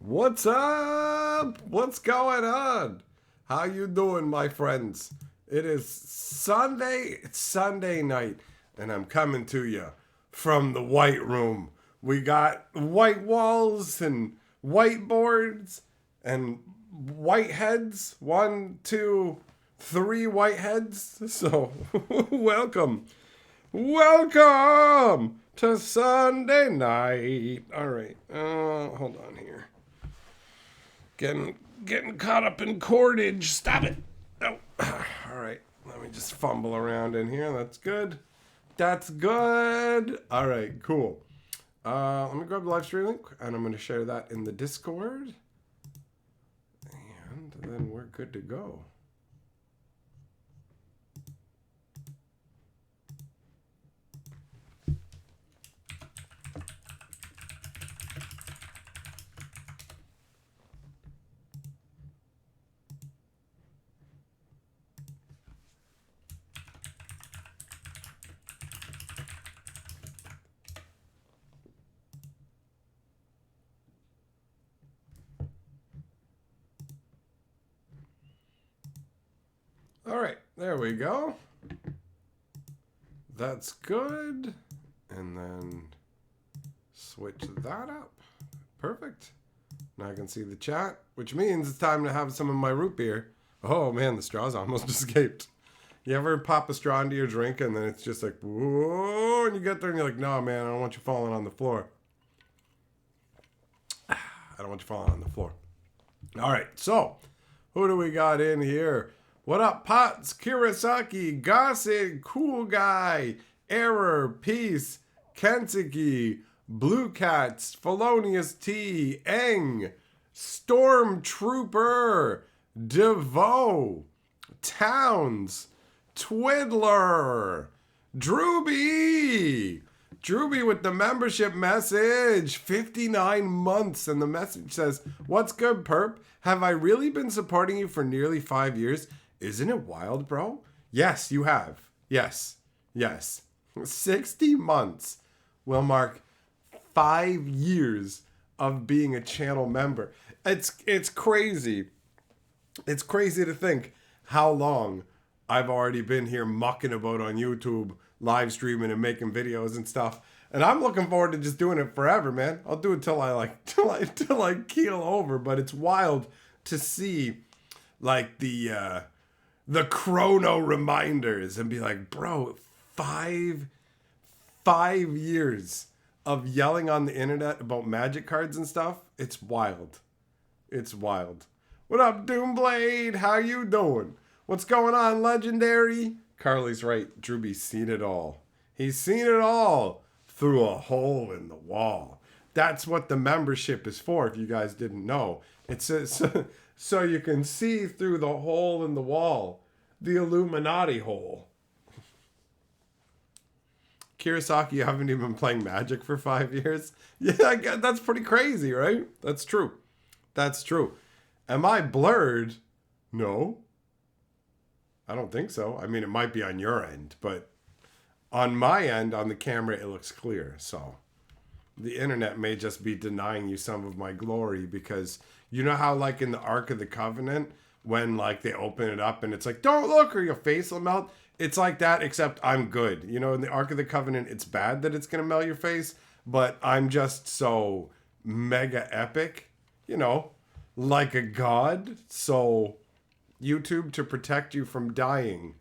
What's up? What's going on? How you doing, my friends? It is Sunday. It's Sunday night, and I'm coming to you from the White Room. We got white walls and whiteboards and white heads. One, two, three white heads. So, welcome. Welcome to Sunday night. All right. Hold on here. Getting caught up in cordage. Stop it. Oh. All right. Let me just fumble around in here. That's good. That's good. All right. Cool. Let me grab the live stream link, and I'm going to share that in the Discord. And then we're good to go. All right, there we go. That's good. And then switch that up. Perfect. Now I can see the chat, which means it's time to have some of my root beer. Oh man, the straw's almost escaped. You ever pop a straw into your drink and then it's just like, whoa, and you get there and you're like, no man, I don't want you falling on the floor. I don't want you falling on the floor. All right, so who do we got in here? What up, Potts, Kirasaki, Gossett, Cool Guy, Error, Peace, Kentucky, Blue Cats, Felonious T, Eng, Stormtrooper, DeVoe, Towns, Twiddler, Drewby. Drewby with the membership message. 59 months. And the message says, what's good, perp? Have I really been supporting you for nearly 5 years? Isn't it wild, bro? Yes, you have. Yes. 60 months will mark 5 years of being a channel member. It's crazy. It's crazy to think how long I've already been here mucking about on YouTube, live streaming and making videos and stuff. And I'm looking forward to just doing it forever, man. I'll do it till I keel over. But it's wild to see like the chrono reminders and be like, bro, five years of yelling on the internet about magic cards and stuff. It's wild. It's wild. What up, Doomblade? How you doing? What's going on, Legendary? Carly's right. Drewby's seen it all. He's seen it all through a hole in the wall. That's what the membership is for, if you guys didn't know. It's so you can see through the hole in the wall. The Illuminati hole. Kirasaki, you haven't even been playing Magic for 5 years? Yeah, that's pretty crazy, right? That's true. That's true. Am I blurred? No. I don't think so. I mean, it might be on your end, but on my end, on the camera, it looks clear. So the internet may just be denying you some of my glory because you know how like in the Ark of the Covenant, when like they open it up and it's like, don't look or your face will melt. It's like that, except I'm good. You know, in the Ark of the Covenant, it's bad that it's going to melt your face, but I'm just so mega epic, you know, like a god. So YouTube, to protect you from dying,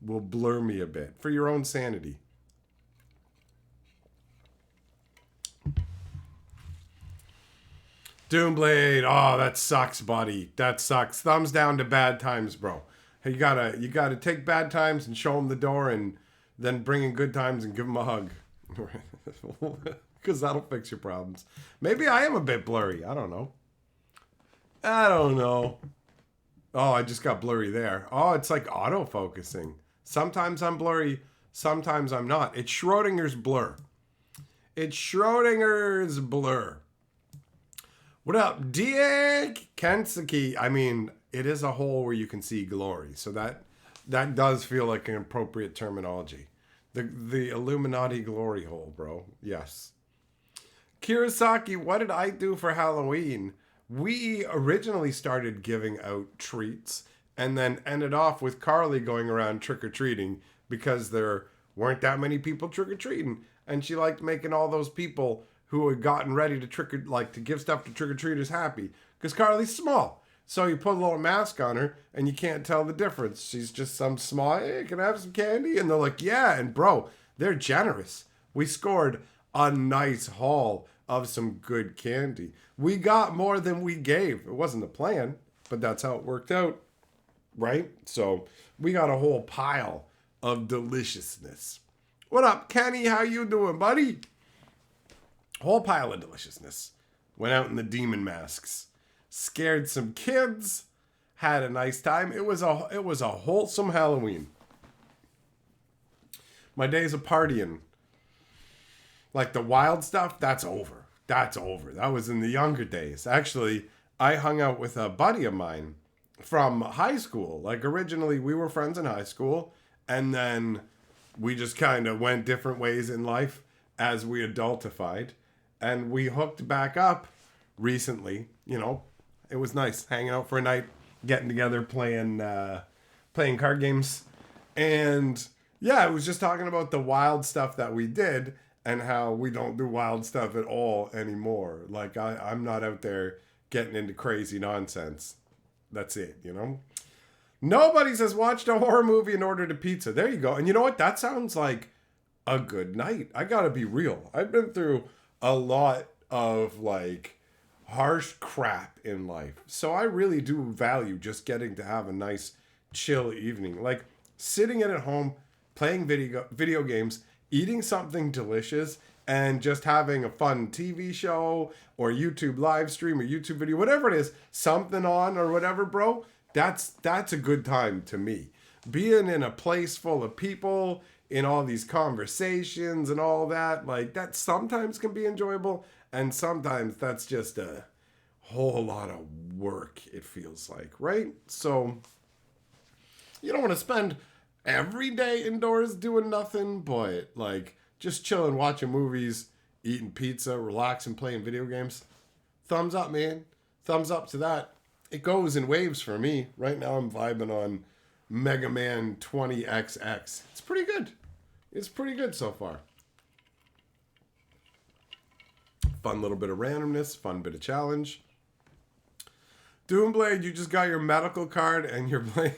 will blur me a bit for your own sanity. Doomblade, oh, that sucks, buddy. That sucks. Thumbs down to bad times, bro. Hey, you gotta take bad times and show them the door, and then bring in good times and give them a hug, because that'll fix your problems. Maybe I am a bit blurry. I don't know. Oh, I just got blurry there. Oh, it's like auto-focusing. Sometimes I'm blurry, sometimes I'm not. It's Schrodinger's blur. It's Schrodinger's blur. What up, Dick? Kentucky. I mean, it is a hole where you can see glory. So that does feel like an appropriate terminology. The Illuminati glory hole, bro. Yes. Kirasaki, what did I do for Halloween? We originally started giving out treats and then ended off with Carly going around trick or treating because there weren't that many people trick or treating. And she liked making all those people who had gotten ready to to give stuff to trick or treaters happy. Because Carly's small. So you put a little mask on her and you can't tell the difference. She's just some small, hey, can I have some candy? And they're like, yeah. And bro, they're generous. We scored a nice haul of some good candy. We got more than we gave. It wasn't the plan, but that's how it worked out, right? So we got a whole pile of deliciousness. What up, Kenny? How you doing, buddy? Whole pile of deliciousness. Went out in the demon masks. Scared some kids. Had a nice time. It was a wholesome Halloween. My days of partying, like the wild stuff, that's over. That's over. That was in the younger days. Actually, I hung out with a buddy of mine from high school. Like originally we were friends in high school, and then we just kind of went different ways in life as we adultified, and we hooked back up recently. You know, it was nice hanging out for a night, getting together, playing card games, and yeah, it was just talking about the wild stuff that we did and how we don't do wild stuff at all anymore. Like I'm not out there getting into crazy nonsense. That's it, you know? Nobody says watched a horror movie and ordered a pizza. There you go. And you know what? That sounds like a good night. I gotta be real. I've been through a lot of like harsh crap in life. So I really do value just getting to have a nice chill evening. Like sitting in at home, playing video games, eating something delicious, and just having a fun TV show or YouTube live stream or YouTube video, whatever it is, something on or whatever, bro. That's a good time to me. Being in a place full of people, in all these conversations and all that, like that sometimes can be enjoyable, and sometimes that's just a whole lot of work, it feels like, right? So you don't want to spend every day indoors doing nothing, but like just chilling, watching movies, eating pizza, relaxing, playing video games. Thumbs up, man. Thumbs up to that. It goes in waves for me. Right now I'm vibing on Mega Man 20XX. It's pretty good. It's pretty good so far. Fun little bit of randomness, fun bit of challenge. Doomblade, you just got your medical card and you're playing.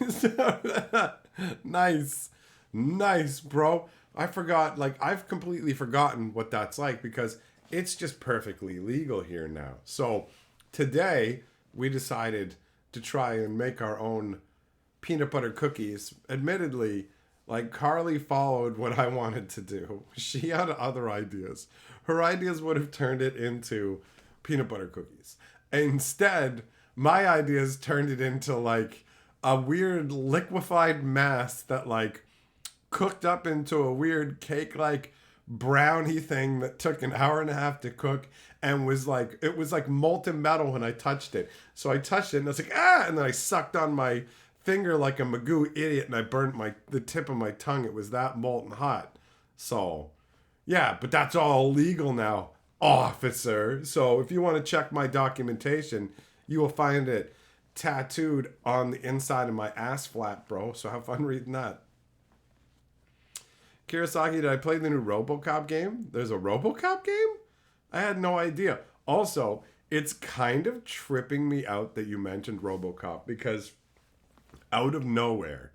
Nice. Nice, bro. I forgot, like, I've completely forgotten what that's like because it's just perfectly legal here now. So today we decided to try and make our own peanut butter cookies. Admittedly, like, Carly followed what I wanted to do. She had other ideas. Her ideas would have turned it into peanut butter cookies. Instead, my ideas turned it into like a weird liquefied mass that like cooked up into a weird cake like brownie thing that took an hour and a half to cook and was like, it was like molten metal when I touched it. So I touched it and I was like, ah, and then I sucked on my finger like a Magoo idiot and I burnt the tip of my tongue. It was that molten hot. So yeah, but that's all legal now, officer. So if you want to check my documentation, you will find it tattooed on the inside of my ass flap, bro. So have fun reading that. Kirasaki, did I play the new RoboCop game? There's a RoboCop game? I had no idea. Also, it's kind of tripping me out that you mentioned RoboCop because out of nowhere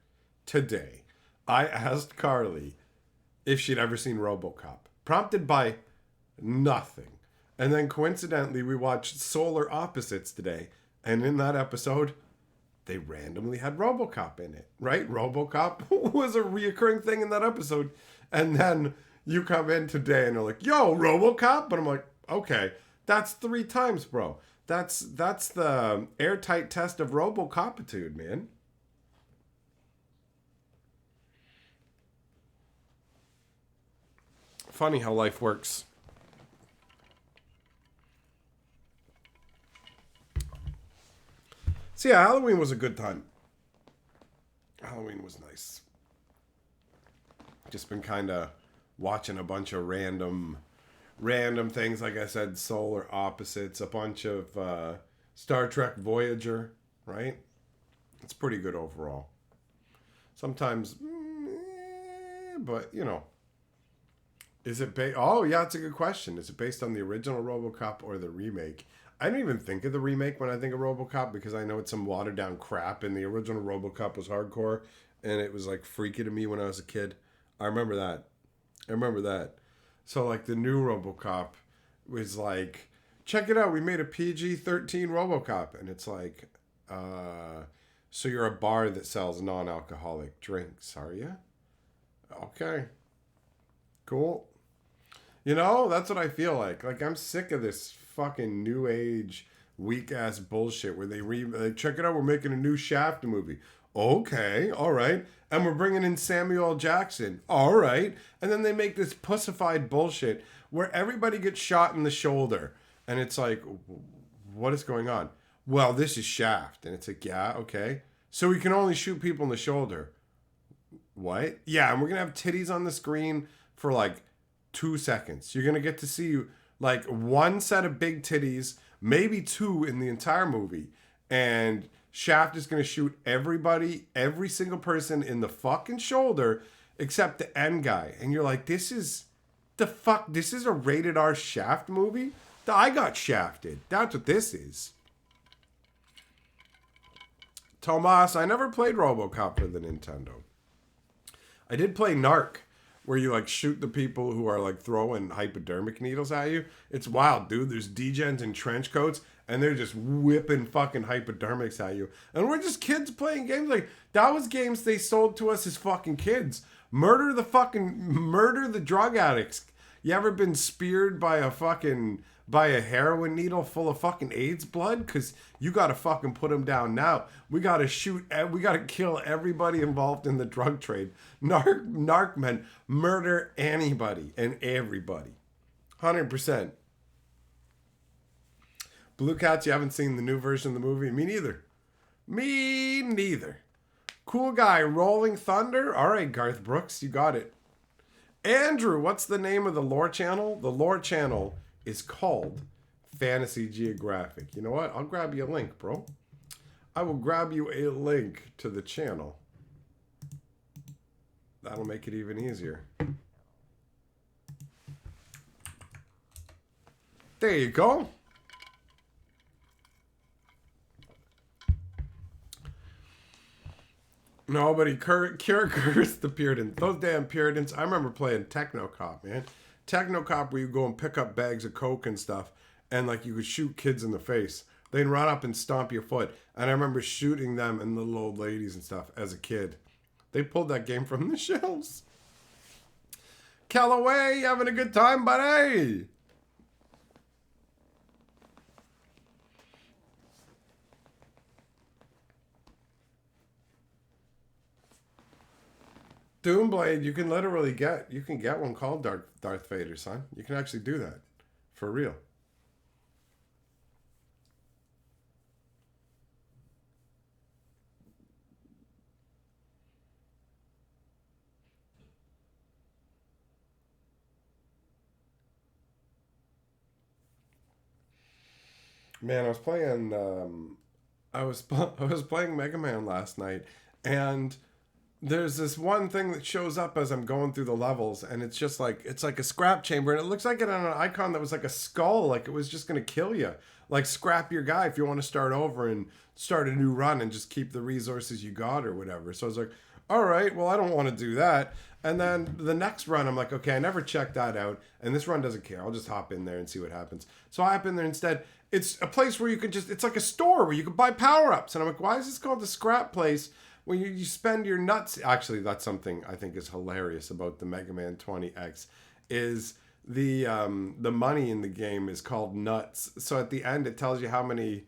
today, I asked Carly if she'd ever seen RoboCop, prompted by nothing. And then coincidentally, we watched Solar Opposites today. And in that episode, they randomly had RoboCop in it, right? RoboCop was a reoccurring thing in that episode. And then you come in today and they're like, yo, RoboCop? But I'm like, okay, that's 3 times, bro. That's the airtight test of RoboCopitude, man. Funny how life works. So yeah, Halloween was a good time. Halloween was nice. Just been kind of watching a bunch of random things. Like I said, Solar Opposites, a bunch of Star Trek Voyager, right? It's pretty good overall. Sometimes, but you know, is it based? Oh, yeah, it's a good question. Is it based on the original RoboCop or the remake? I don't even think of the remake when I think of RoboCop because I know it's some watered down crap, and the original RoboCop was hardcore, and it was like freaky to me when I was a kid. I remember that. I remember that. So like the new RoboCop was like, check it out, we made a PG-13 RoboCop, and it's like, so you're a bar that sells non-alcoholic drinks, are you? Okay, cool. You know, that's what I feel like. Like I'm sick of this fucking new age weak ass bullshit where they check it out. We're making a new Shaft movie. Okay, all right, and we're bringing in Samuel L. Jackson. All right, and then they make this pussified bullshit where everybody gets shot in the shoulder, and it's like, what is going on? Well, this is Shaft, and it's like, yeah, okay, so we can only shoot people in the shoulder. What? Yeah, and we're gonna have titties on the screen for like 2 seconds. You're gonna get to see like one set of big titties, maybe two in the entire movie, and Shaft is gonna shoot everybody, every single person in the fucking shoulder except the end guy. And you're like, this is the fuck. This is a rated R Shaft movie. I got shafted. That's what this is. Tomas, I never played RoboCop for the Nintendo. I did play Narc, where you like shoot the people who are like throwing hypodermic needles at you. It's wild, dude. There's degens in trench coats, and they're just whipping fucking hypodermics at you. And we're just kids playing games. Like, that was games they sold to us as fucking kids. Murder the drug addicts. You ever been speared by a heroin needle full of fucking AIDS blood? Because you got to fucking put them down now. We got to kill everybody involved in the drug trade. Narc men murder anybody and everybody. 100%. Blue Cats, you haven't seen the new version of the movie? Me neither. Me neither. Cool guy, Rolling Thunder? All right, Garth Brooks, you got it. Andrew, what's the name of the lore channel? The lore channel is called Fantasy Geographic. You know what? I'll grab you a link, bro. I will grab you a link to the channel. That'll make it even easier. There you go. Nobody cursed the Puritans. Those damn Puritans. I remember playing Techno Cop, man. Techno Cop, where you go and pick up bags of coke and stuff, and like you could shoot kids in the face. They'd run up and stomp your foot. And I remember shooting them and little old ladies and stuff as a kid. They pulled that game from the shelves. Callaway, you having a good time, buddy? Doomblade, you can literally get one called Darth Vader, son. You can actually do that. For real. Man, I was playing I was playing Mega Man last night, and there's this one thing that shows up as I'm going through the levels, and it's just like, it's like a scrap chamber, and it looks like it on an icon that was like a skull, like it was just gonna kill you. Like, scrap your guy if you want to start over and start a new run and just keep the resources you got or whatever. So I was like, all right, well, I don't want to do that. And then the next run, I'm like, okay, I never checked that out, and this run doesn't care. I'll just hop in there and see what happens. So I hop in there instead. It's a place where you can just, it's like a store where you can buy power-ups. And I'm like, why is this called the scrap place? When you spend your nuts, actually, that's something I think is hilarious about the Mega Man 20X, is the money in the game is called nuts. So at the end, it tells you how many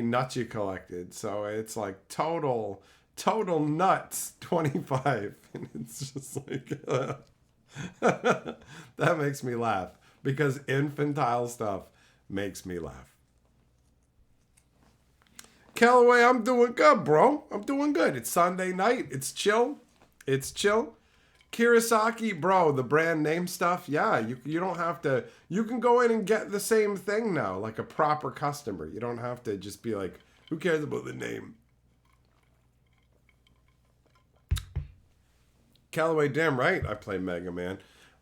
nuts you collected. So it's like total nuts 25, and it's just like that makes me laugh because infantile stuff makes me laugh. Callaway, I'm doing good, bro. I'm doing good. It's Sunday night. It's chill. Kirasaki, bro, the brand name stuff, yeah, you don't have to. You can go in and get the same thing now, like a proper customer. You don't have to just be like, who cares about the name? Callaway, damn right, I play Mega Man.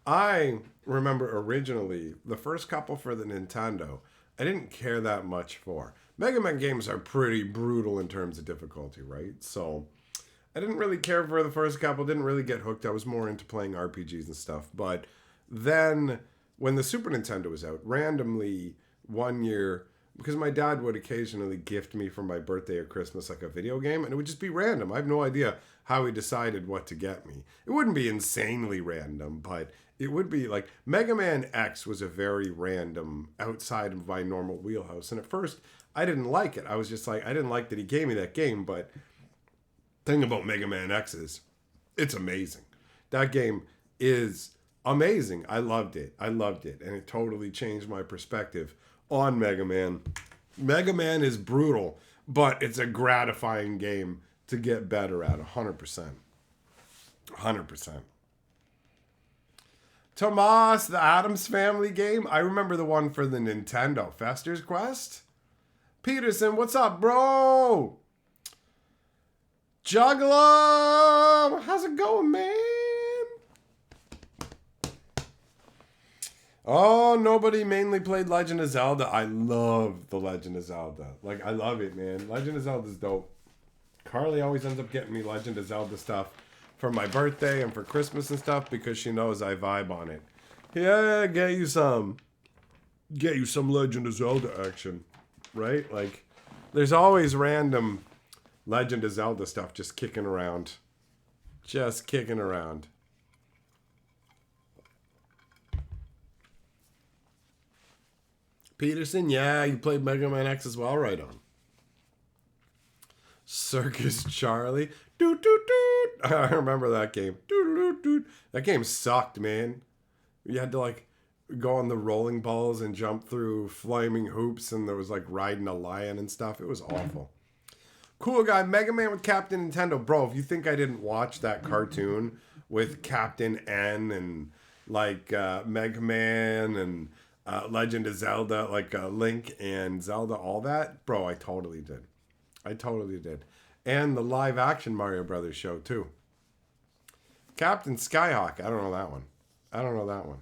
I remember originally the first couple for the Nintendo, I didn't care that much for. Mega Man games are pretty brutal in terms of difficulty, right? So I didn't really care for the first couple, didn't really get hooked. I was more into playing RPGs and stuff. But then when the Super Nintendo was out, randomly one year, because my dad would occasionally gift me for my birthday or Christmas like a video game, and it would just be random. I have no idea how he decided what to get me. It wouldn't be insanely random, but it would be like Mega Man X was a very random, outside of my normal wheelhouse. And at first, I didn't like it. I was just like, I didn't like that he gave me that game, but thing about Mega Man X is it's amazing. That game is amazing. I loved it. And it totally changed my perspective on Mega Man. Mega Man is brutal, but it's a gratifying game to get better at. 100%. 100%. Tomas, the Addams Family game. I remember the one for the Nintendo. Fester's Quest? Peterson, what's up, bro? Juggalo! How's it going, man? Oh, nobody mainly played Legend of Zelda. I love the Legend of Zelda. Like, I love it, man. Legend of Zelda's dope. Carly always ends up getting me Legend of Zelda stuff for my birthday and for Christmas and stuff because she knows I vibe on it. Yeah, get you some Legend of Zelda action, right? Like, there's always random Legend of Zelda stuff just kicking around. Just kicking around. Peterson, yeah, you played Mega Man X as well, right on. Circus Charlie. Doot, doot, doot. I remember that game. Doot, doot, doot. That game sucked, man. You had to, like, go on the rolling balls and jump through flaming hoops, and there was, like, riding a lion and stuff. It was awful. Cool guy, Mega Man with Captain Nintendo. Bro, if you think I didn't watch that cartoon with Captain N and, like, Mega Man and Legend of Zelda, like Link and Zelda, all that, bro, I totally did. And the live action Mario Brothers show too. Captain Skyhawk, I don't know that one.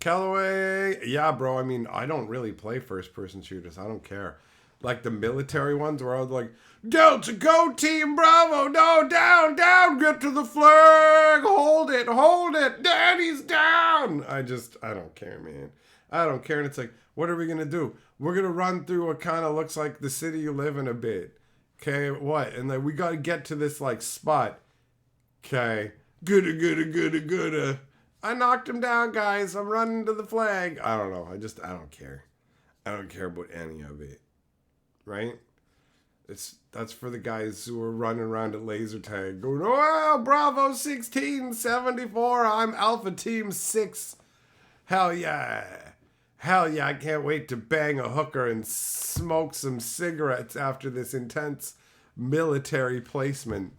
Callaway, yeah, bro. I mean, I don't really play first person shooters. I don't care. Like the military ones where I was like, Delta, go Team Bravo, no, down, get to the flag, hold it, Daddy's down. I don't care, man. I don't care. And it's like, what are we going to do? We're going to run through what kind of looks like the city you live in a bit. Okay, what? And then we got to get to this, like, spot. Okay, good. I knocked him down, guys. I'm running to the flag. I don't know. I don't care. I don't care about any of it. Right? That's for the guys who are running around at laser tag going, oh, Bravo 1674. I'm Alpha Team 6. Hell yeah. I can't wait to bang a hooker and smoke some cigarettes after this intense military placement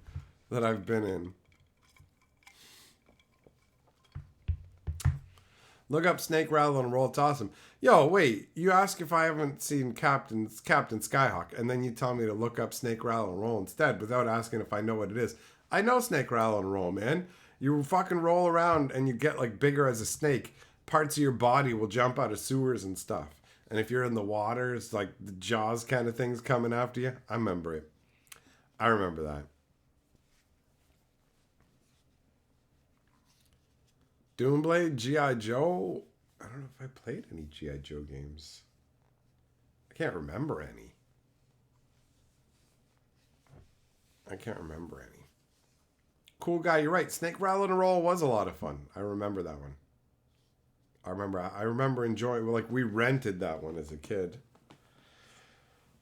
that I've been in. Look up Snake, Rattle, and Roll. It's awesome. Yo, wait. You ask if I haven't seen Captain Skyhawk, and then you tell me to look up Snake, Rattle, and Roll instead without asking if I know what it is. I know Snake, Rattle, and Roll, man. You fucking roll around and you get, like, bigger as a snake. Parts of your body will jump out of sewers and stuff. And if you're in the water, it's like the Jaws kind of things coming after you. I remember it. I remember that. Doomblade, G.I. Joe. I don't know if I played any G.I. Joe games. I can't remember any. Cool guy, you're right. Snake, Rattle, and Roll was a lot of fun. I remember that one. I remember enjoying, like, we rented that one as a kid.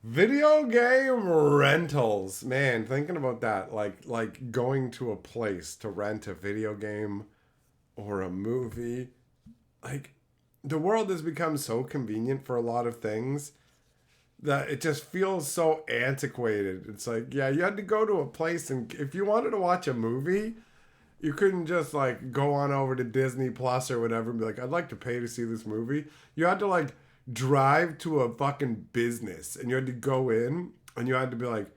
Video game rentals. Man, thinking about that, like going to a place to rent a video game or a movie. Like, the world has become so convenient for a lot of things that it just feels so antiquated. It's like, yeah, you had to go to a place, and if you wanted to watch a movie, you couldn't just like go on over to Disney Plus or whatever and be like, I'd like to pay to see this movie. You had to like drive to a fucking business, and you had to go in, and you had to be like,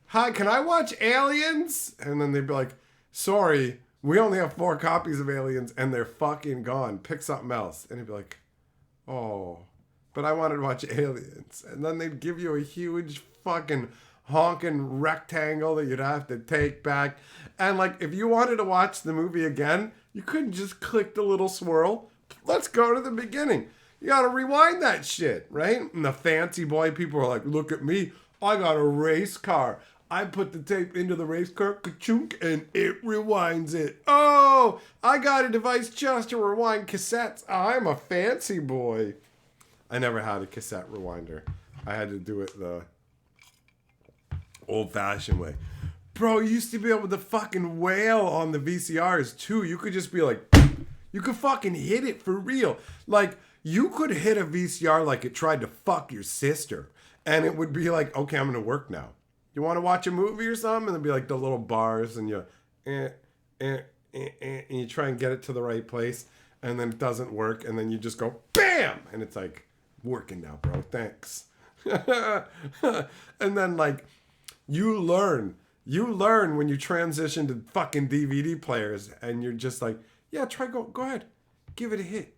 hi, can I watch Aliens? And then they'd be like, sorry, we only have 4 copies of Aliens and they're fucking gone. Pick something else. And he'd be like, oh, but I wanted to watch Aliens. And then they'd give you a huge fucking honking rectangle that you'd have to take back. And like, if you wanted to watch the movie again, you couldn't just click the little swirl. Let's go to the beginning. You gotta rewind that shit, right? And the fancy boy people are like, look at me. I got a race car. I put the tape into the race car, ka-chunk, and it rewinds it. Oh, I got a device just to rewind cassettes. I'm a fancy boy. I never had a cassette rewinder. I had to do it the old-fashioned way. Bro, you used to be able to fucking wail on the VCRs, too. You could just be like, you could fucking hit it for real. Like, you could hit a VCR like it tried to fuck your sister. And it would be like, okay, I'm going to work now. You want to watch a movie or something? And it'd be like the little bars, and and you try and get it to the right place, and then it doesn't work, and then you just go, BAM! And it's like, working now, bro. Thanks. And then, like, you learn when you transition to fucking DVD players, and you're just like, yeah, go ahead. Give it a hit.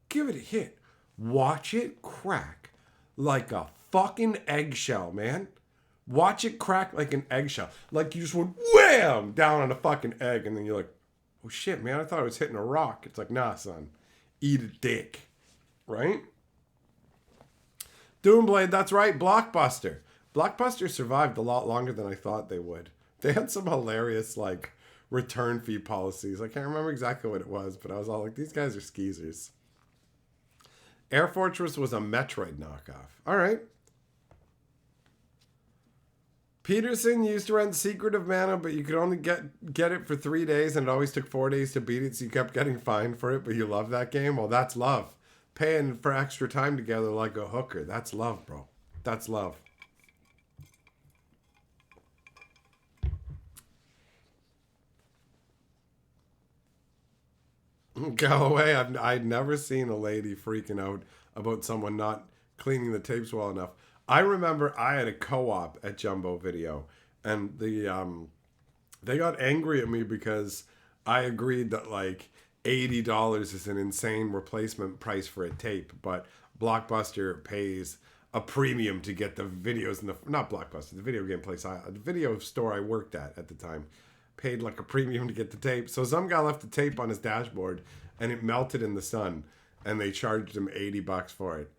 Give it a hit. Watch it crack like a fucking eggshell, man. Watch it crack like an eggshell. Like you just went wham down on a fucking egg, and then you're like, oh shit, man, I thought I was hitting a rock. It's like, nah, son. Eat a dick. Right? Doomblade, that's right, Blockbuster. Blockbuster survived a lot longer than I thought they would. They had some hilarious, like, return fee policies. I can't remember exactly what it was, but I was all like, these guys are skeezers. Air Fortress was a Metroid knockoff. All right. Peterson used to rent Secret of Mana, but you could only get it for 3 days, and it always took 4 days to beat it, so you kept getting fined for it, but you love that game? Well, that's love. Paying for extra time together like a hooker. That's love, bro. That's love. Galloway, I'd never seen a lady freaking out about someone not cleaning the tapes well enough. I remember I had a co-op at Jumbo Video, and they got angry at me because I agreed that like $80 is an insane replacement price for a tape, but Blockbuster pays a premium to get the videos in the not Blockbuster, the video game place, the video store I worked at the time. Paid like a premium to get the tape. So some guy left the tape on his dashboard and it melted in the sun, and they charged him $80 for it.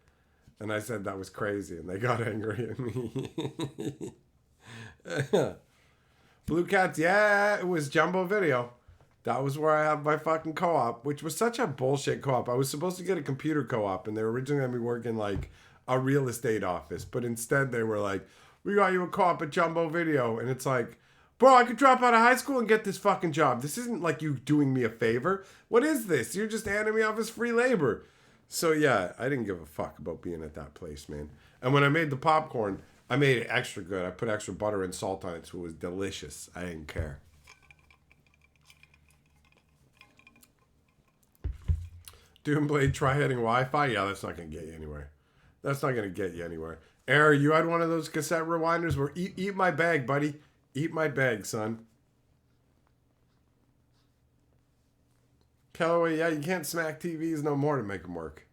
And I said that was crazy, and they got angry at me. Blue Cats, yeah, it was Jumbo Video. That was where I had my fucking co-op, which was such a bullshit co-op. I was supposed to get a computer co-op, and they were originally going to be working like a real estate office, but instead they were like, we got you a co-op at Jumbo Video. And it's like, bro, I could drop out of high school and get this fucking job. This isn't like you doing me a favor. What is this? You're just handing me off as free labor. So yeah, I didn't give a fuck about being at that place, man. And when I made the popcorn, I made it extra good. I put extra butter and salt on it, so it was delicious. I didn't care. Doomblade, try hitting Wi-Fi? Yeah, that's not going to get you anywhere. That's not going to get you anywhere. Error, you had one of those cassette rewinders where eat my bag, buddy. Eat my bag, son. Callaway, yeah, you can't smack TVs no more to make them work.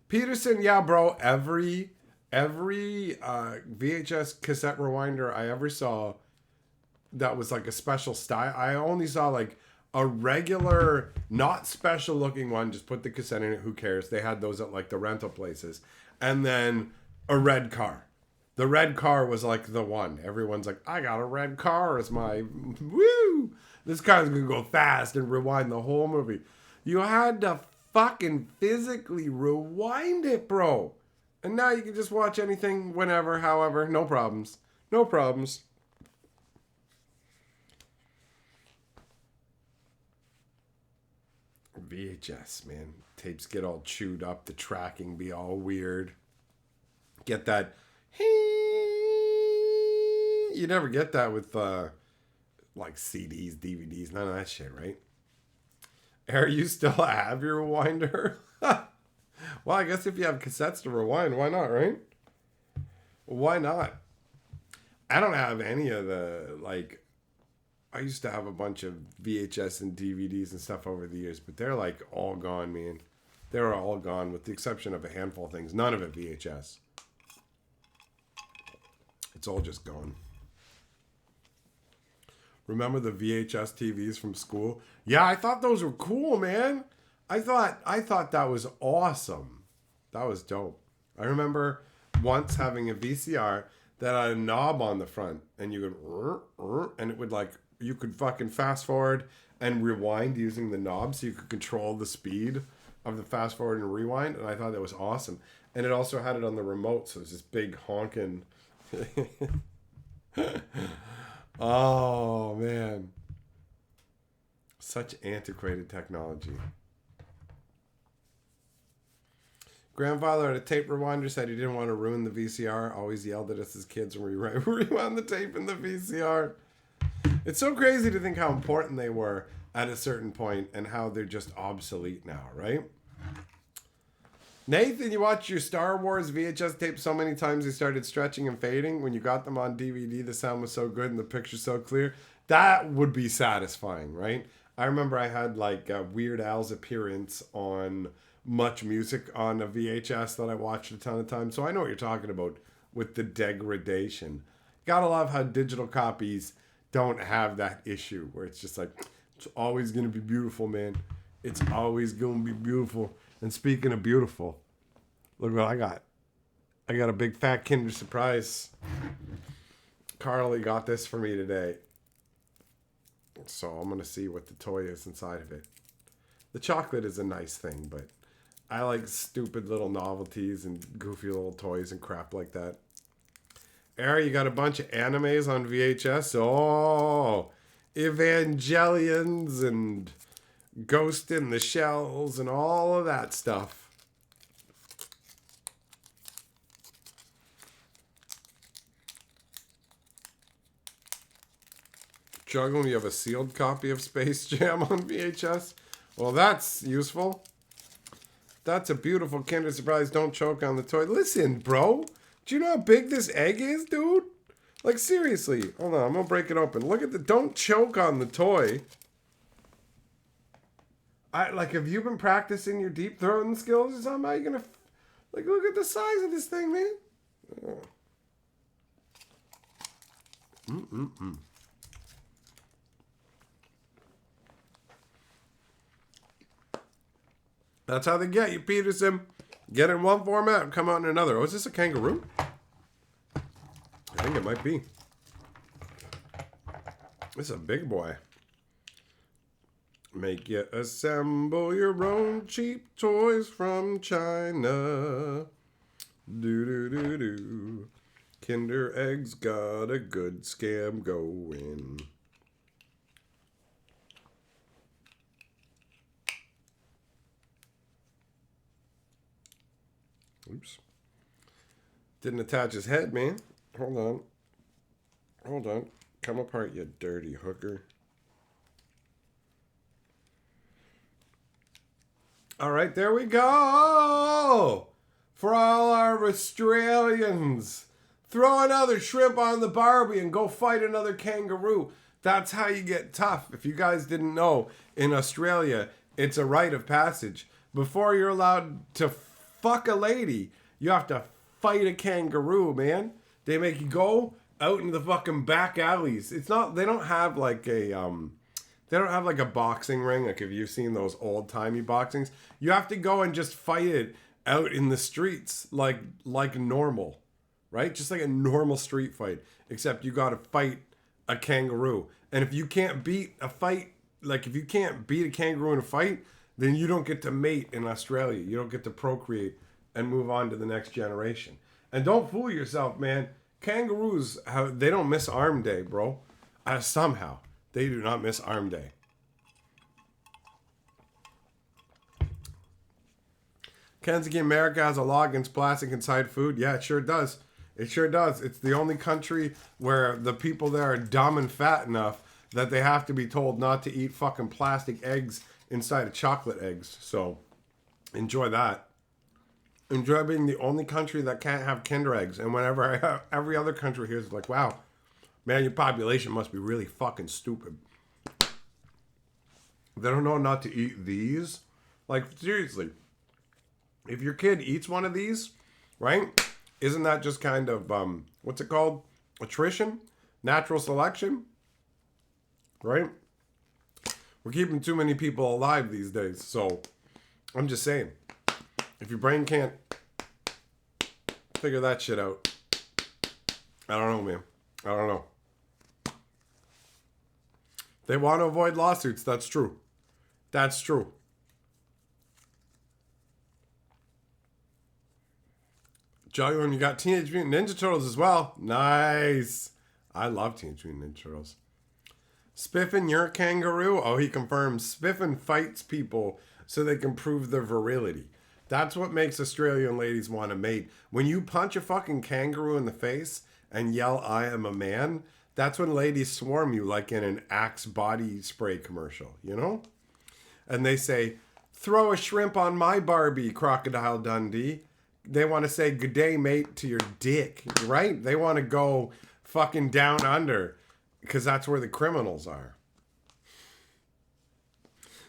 Peterson, yeah, bro. Every VHS cassette rewinder I ever saw that was like a special style. I only saw like a regular, not special looking one. Just put the cassette in it. Who cares? They had those at like the rental places. And then a red car. The red car was like the one. Everyone's like, I got a red car as my woo. This car's gonna go fast and rewind the whole movie. You had to fucking physically rewind it, bro. And now you can just watch anything, whenever, however, no problems. No problems. VHS, man. Tapes get all chewed up. The tracking be all weird. Get that. You never get that with like CDs, DVDs, none of that shit, right? Are you still have your rewinder? Well, I guess if you have cassettes to rewind, why not, right? Why not? I don't have any of the, like, I used to have a bunch of VHS and DVDs and stuff over the years, but they're like all gone, man. They're all gone with the exception of a handful of things. None of it VHS. It's all just gone. Remember the VHS TVs from school? Yeah, I thought those were cool, man. I thought that was awesome. That was dope. I remember once having a VCR that had a knob on the front, and you could, and it would like, you could fucking fast forward and rewind using the knob, so you could control the speed of the fast forward and rewind, and I thought that was awesome. And it also had it on the remote, so it was this big honking. Oh man, such antiquated technology. Grandfather had a tape rewinder, said he didn't want to ruin the VCR. Always yelled at us as kids when we rewound the tape in the VCR. It's so crazy to think how important they were at a certain point and how they're just obsolete now, right? Nathan, you watched your Star Wars VHS tape so many times they started stretching and fading. When you got them on DVD, the sound was so good and the picture so clear. That would be satisfying, right? I remember I had like Weird Al's appearance on Much Music on a VHS that I watched a ton of times. So I know what you're talking about with the degradation. Gotta love how digital copies don't have that issue where it's just like, it's always going to be beautiful, man. It's always going to be beautiful. And speaking of beautiful, look what I got. I got a big fat Kinder Surprise. Carly got this for me today. So I'm going to see what the toy is inside of it. The chocolate is a nice thing, but I like stupid little novelties and goofy little toys and crap like that. Ari, you got a bunch of animes on VHS? Oh, Evangelions and Ghost in the Shells and all of that stuff. Juggle, you have a sealed copy of Space Jam on VHS? Well, that's useful. That's a beautiful Kinder Surprise. Don't choke on the toy. Listen, bro. Do you know how big this egg is, dude? Like, seriously. Hold on, I'm gonna break it open. Look at the... Don't choke on the toy. Have you been practicing your deep throating skills or something? How are you gonna... Like, look at the size of this thing, man. Oh. That's how they get you, Peterson. Get in one format and come out in another. Oh, is this a kangaroo? I think it might be. This is a big boy. Make you assemble your own cheap toys from China. Do. Kinder Eggs got a good scam going. Oops. Didn't attach his head, man. Hold on. Come apart, you dirty hooker. All right, there we go. For all our Australians. Throw another shrimp on the Barbie and go fight another kangaroo. That's how you get tough. If you guys didn't know, in Australia, it's a rite of passage. Before you're allowed to fuck a lady, you have to fight a kangaroo, man. They make you go out in the fucking back alleys. It's not, they don't have like a boxing ring. Like if you've seen those old timey boxings, you have to go and just fight it out in the streets like normal, right? Just like a normal street fight, except you got to fight a kangaroo. And if you can't beat a fight, like if you can't beat a kangaroo in a fight, then you don't get to mate in Australia. You don't get to procreate and move on to the next generation. And don't fool yourself, man. Kangaroos, they don't miss arm day, bro. Somehow, they do not miss arm day. Kansas America has a law against plastic inside food. Yeah, it sure does. It sure does. It's the only country where the people there are dumb and fat enough that they have to be told not to eat fucking plastic eggs inside of chocolate eggs. So enjoy that. Enjoy being the only country that can't have Kinder eggs. And whenever I have, every other country here is like, wow, man, your population must be really fucking stupid. They don't know not to eat these. Like, seriously. If your kid eats one of these, right? Isn't that just kind of, what's it called? Attrition? Natural selection? Right? We're keeping too many people alive these days. So, I'm just saying. If your brain can't figure that shit out. I don't know, man. I don't know. They want to avoid lawsuits. That's true. That's true. Juggling, you got Teenage Mutant Ninja Turtles as well. Nice. I love Teenage Mutant Ninja Turtles. Spiffin, you're a kangaroo? Oh, he confirms. Spiffin fights people so they can prove their virility. That's what makes Australian ladies want to mate. When you punch a fucking kangaroo in the face and yell, I am a man, that's when ladies swarm you like in an Axe body spray commercial, you know? And they say, throw a shrimp on my Barbie, Crocodile Dundee. They want to say, good day, mate, to your dick, right? They want to go fucking down under because that's where the criminals are.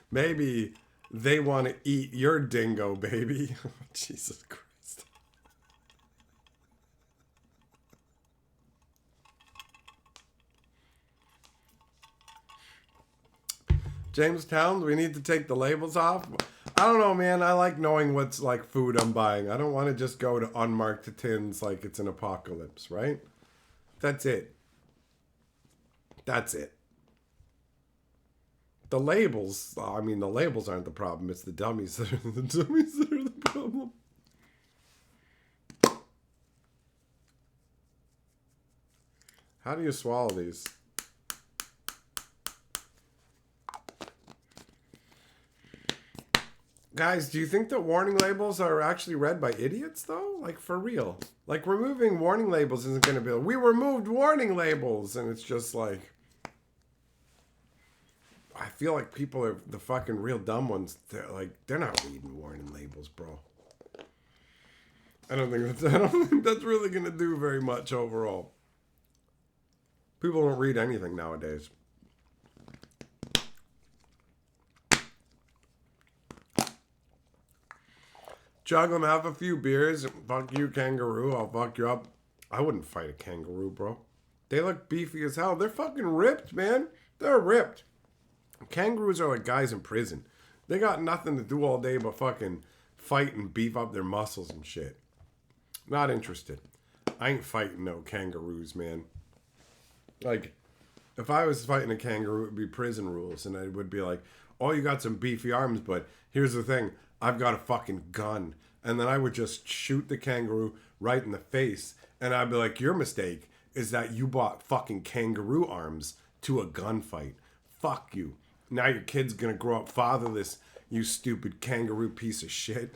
Maybe they want to eat your dingo, baby. Jesus Christ. Jamestown, do we need to take the labels off? I don't know, man. I like knowing what's like food I'm buying. I don't want to just go to unmarked tins like it's an apocalypse, right? That's it. That's it. The labels, I mean, the labels aren't the problem. It's the dummies that are the problem. How do you swallow these? Guys, do you think that warning labels are actually read by idiots, though? Like, for real. Like, removing warning labels isn't going to be like, we removed warning labels! And it's just like... I feel like people are the fucking real dumb ones. They're not reading warning labels, bro. I don't think that's really going to do very much overall. People don't read anything nowadays. Jug them, have a few beers. Fuck you, kangaroo. I'll fuck you up. I wouldn't fight a kangaroo, bro. They look beefy as hell. They're fucking ripped, man. They're ripped. Kangaroos are like guys in prison. They got nothing to do all day but fucking fight and beef up their muscles and shit. Not interested. I ain't fighting no kangaroos, man. Like, if I was fighting a kangaroo, it would be prison rules. And it would be like, oh, you got some beefy arms, but here's the thing. I've got a fucking gun. And then I would just shoot the kangaroo right in the face. And I'd be like, your mistake is that you bought fucking kangaroo arms to a gunfight. Fuck you. Now your kid's gonna grow up fatherless, you stupid kangaroo piece of shit.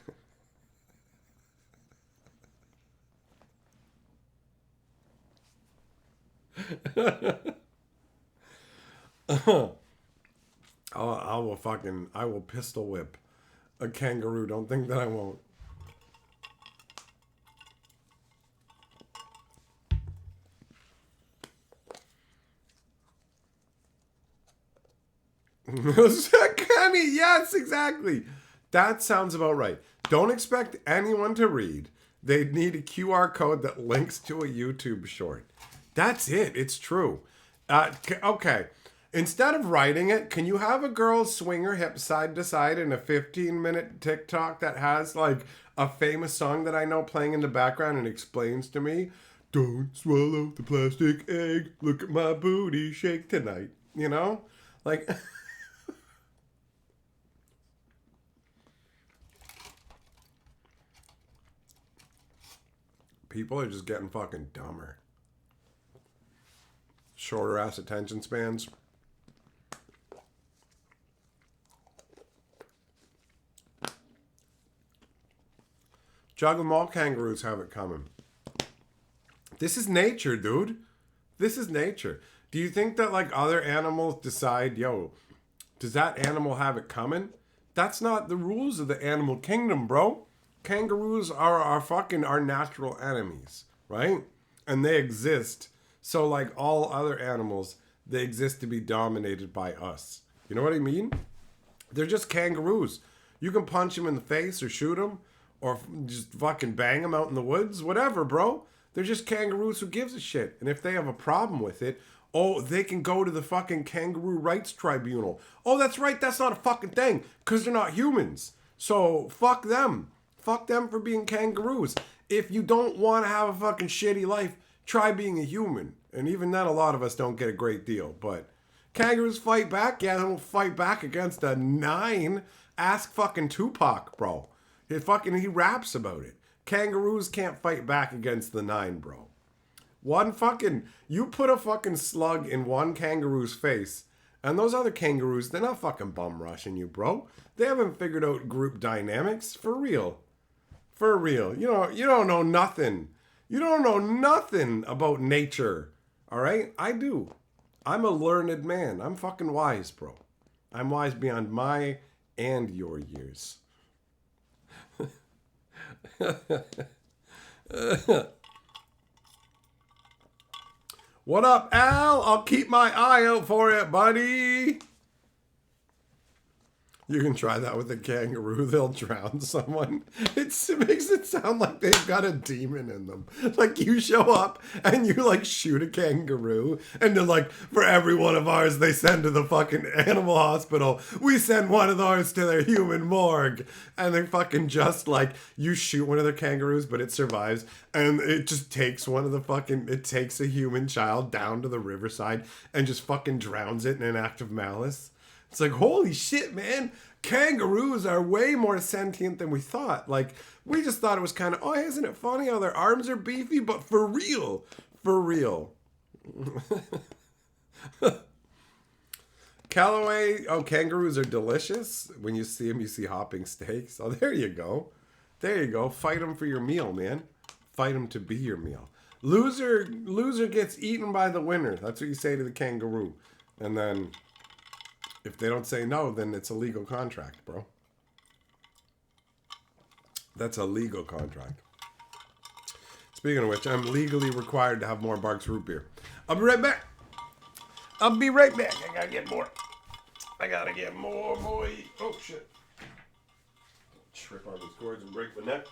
I will pistol whip a kangaroo. Don't think that I won't. Kenny, yes, exactly. That sounds about right. Don't expect anyone to read. They need a QR code that links to a YouTube short. That's it. It's true. Okay. Instead of writing it, can you have a girl swing her hips side to side in a 15-minute TikTok that has like a famous song that I know playing in the background and explains to me, don't swallow the plastic egg, look at my booty shake tonight. You know? Like... People are just getting fucking dumber. Shorter ass attention spans. Juggle all kangaroos have it coming. This is nature, dude. This is nature. Do you think that like other animals decide, yo, does that animal have it coming? That's not the rules of the animal kingdom, bro. Kangaroos are our natural enemies, right? And they exist. So like all other animals, they exist to be dominated by us. You know what I mean? They're just kangaroos. You can punch them in the face or shoot them or just fucking bang them out in the woods, whatever, bro. They're just kangaroos. Who gives a shit? And if they have a problem with it, oh, they can go to the fucking Kangaroo Rights Tribunal. Oh, that's right. That's not a fucking thing because they're not humans. So fuck them. Fuck them for being kangaroos. If you don't want to have a fucking shitty life, try being a human. And even then, a lot of us don't get a great deal. But kangaroos fight back. Yeah, they don't fight back against a 9. Ask fucking Tupac, bro. He raps about it. Kangaroos can't fight back against the 9, bro. You put a fucking slug in one kangaroo's face, and those other kangaroos, they're not fucking bum rushing you, bro. They haven't figured out group dynamics. For real. For real. You don't know nothing. You don't know nothing about nature. Alright? I do. I'm a learned man. I'm fucking wise, bro. I'm wise beyond my and your years. What up, Al? I'll keep my eye out for it, buddy. You can try that with a kangaroo. They'll drown someone. It makes it sound like they've got a demon in them. Like you show up and you like shoot a kangaroo and they're like, for every one of ours they send to the fucking animal hospital, we send one of ours to their human morgue. And they fucking just like, you shoot one of their kangaroos but it survives and it just takes it takes a human child down to the riverside and just fucking drowns it in an act of malice. It's like, holy shit, man. Kangaroos are way more sentient than we thought. Like, we just thought it was kind of, oh, isn't it funny how their arms are beefy? But for real. For real. Callaway, kangaroos are delicious. When you see them, you see hopping steaks. Oh, there you go. There you go. Fight them for your meal, man. Fight them to be your meal. Loser gets eaten by the winner. That's what you say to the kangaroo. And then if they don't say no, then it's a legal contract, bro. That's a legal contract. Speaking of which, I'm legally required to have more Barks root beer. I'll be right back. I gotta get more. Boy. Oh, shit. Trip on these cords and break my neck.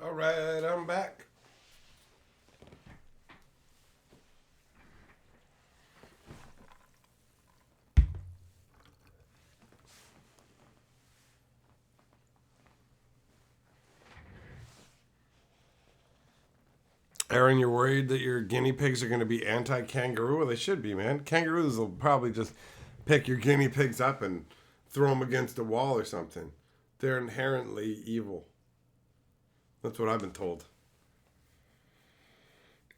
All right, I'm back. Aaron, you're worried that your guinea pigs are going to be anti-kangaroo? Well, they should be, man. Kangaroos will probably just pick your guinea pigs up and throw them against a wall or something. They're inherently evil. That's what I've been told.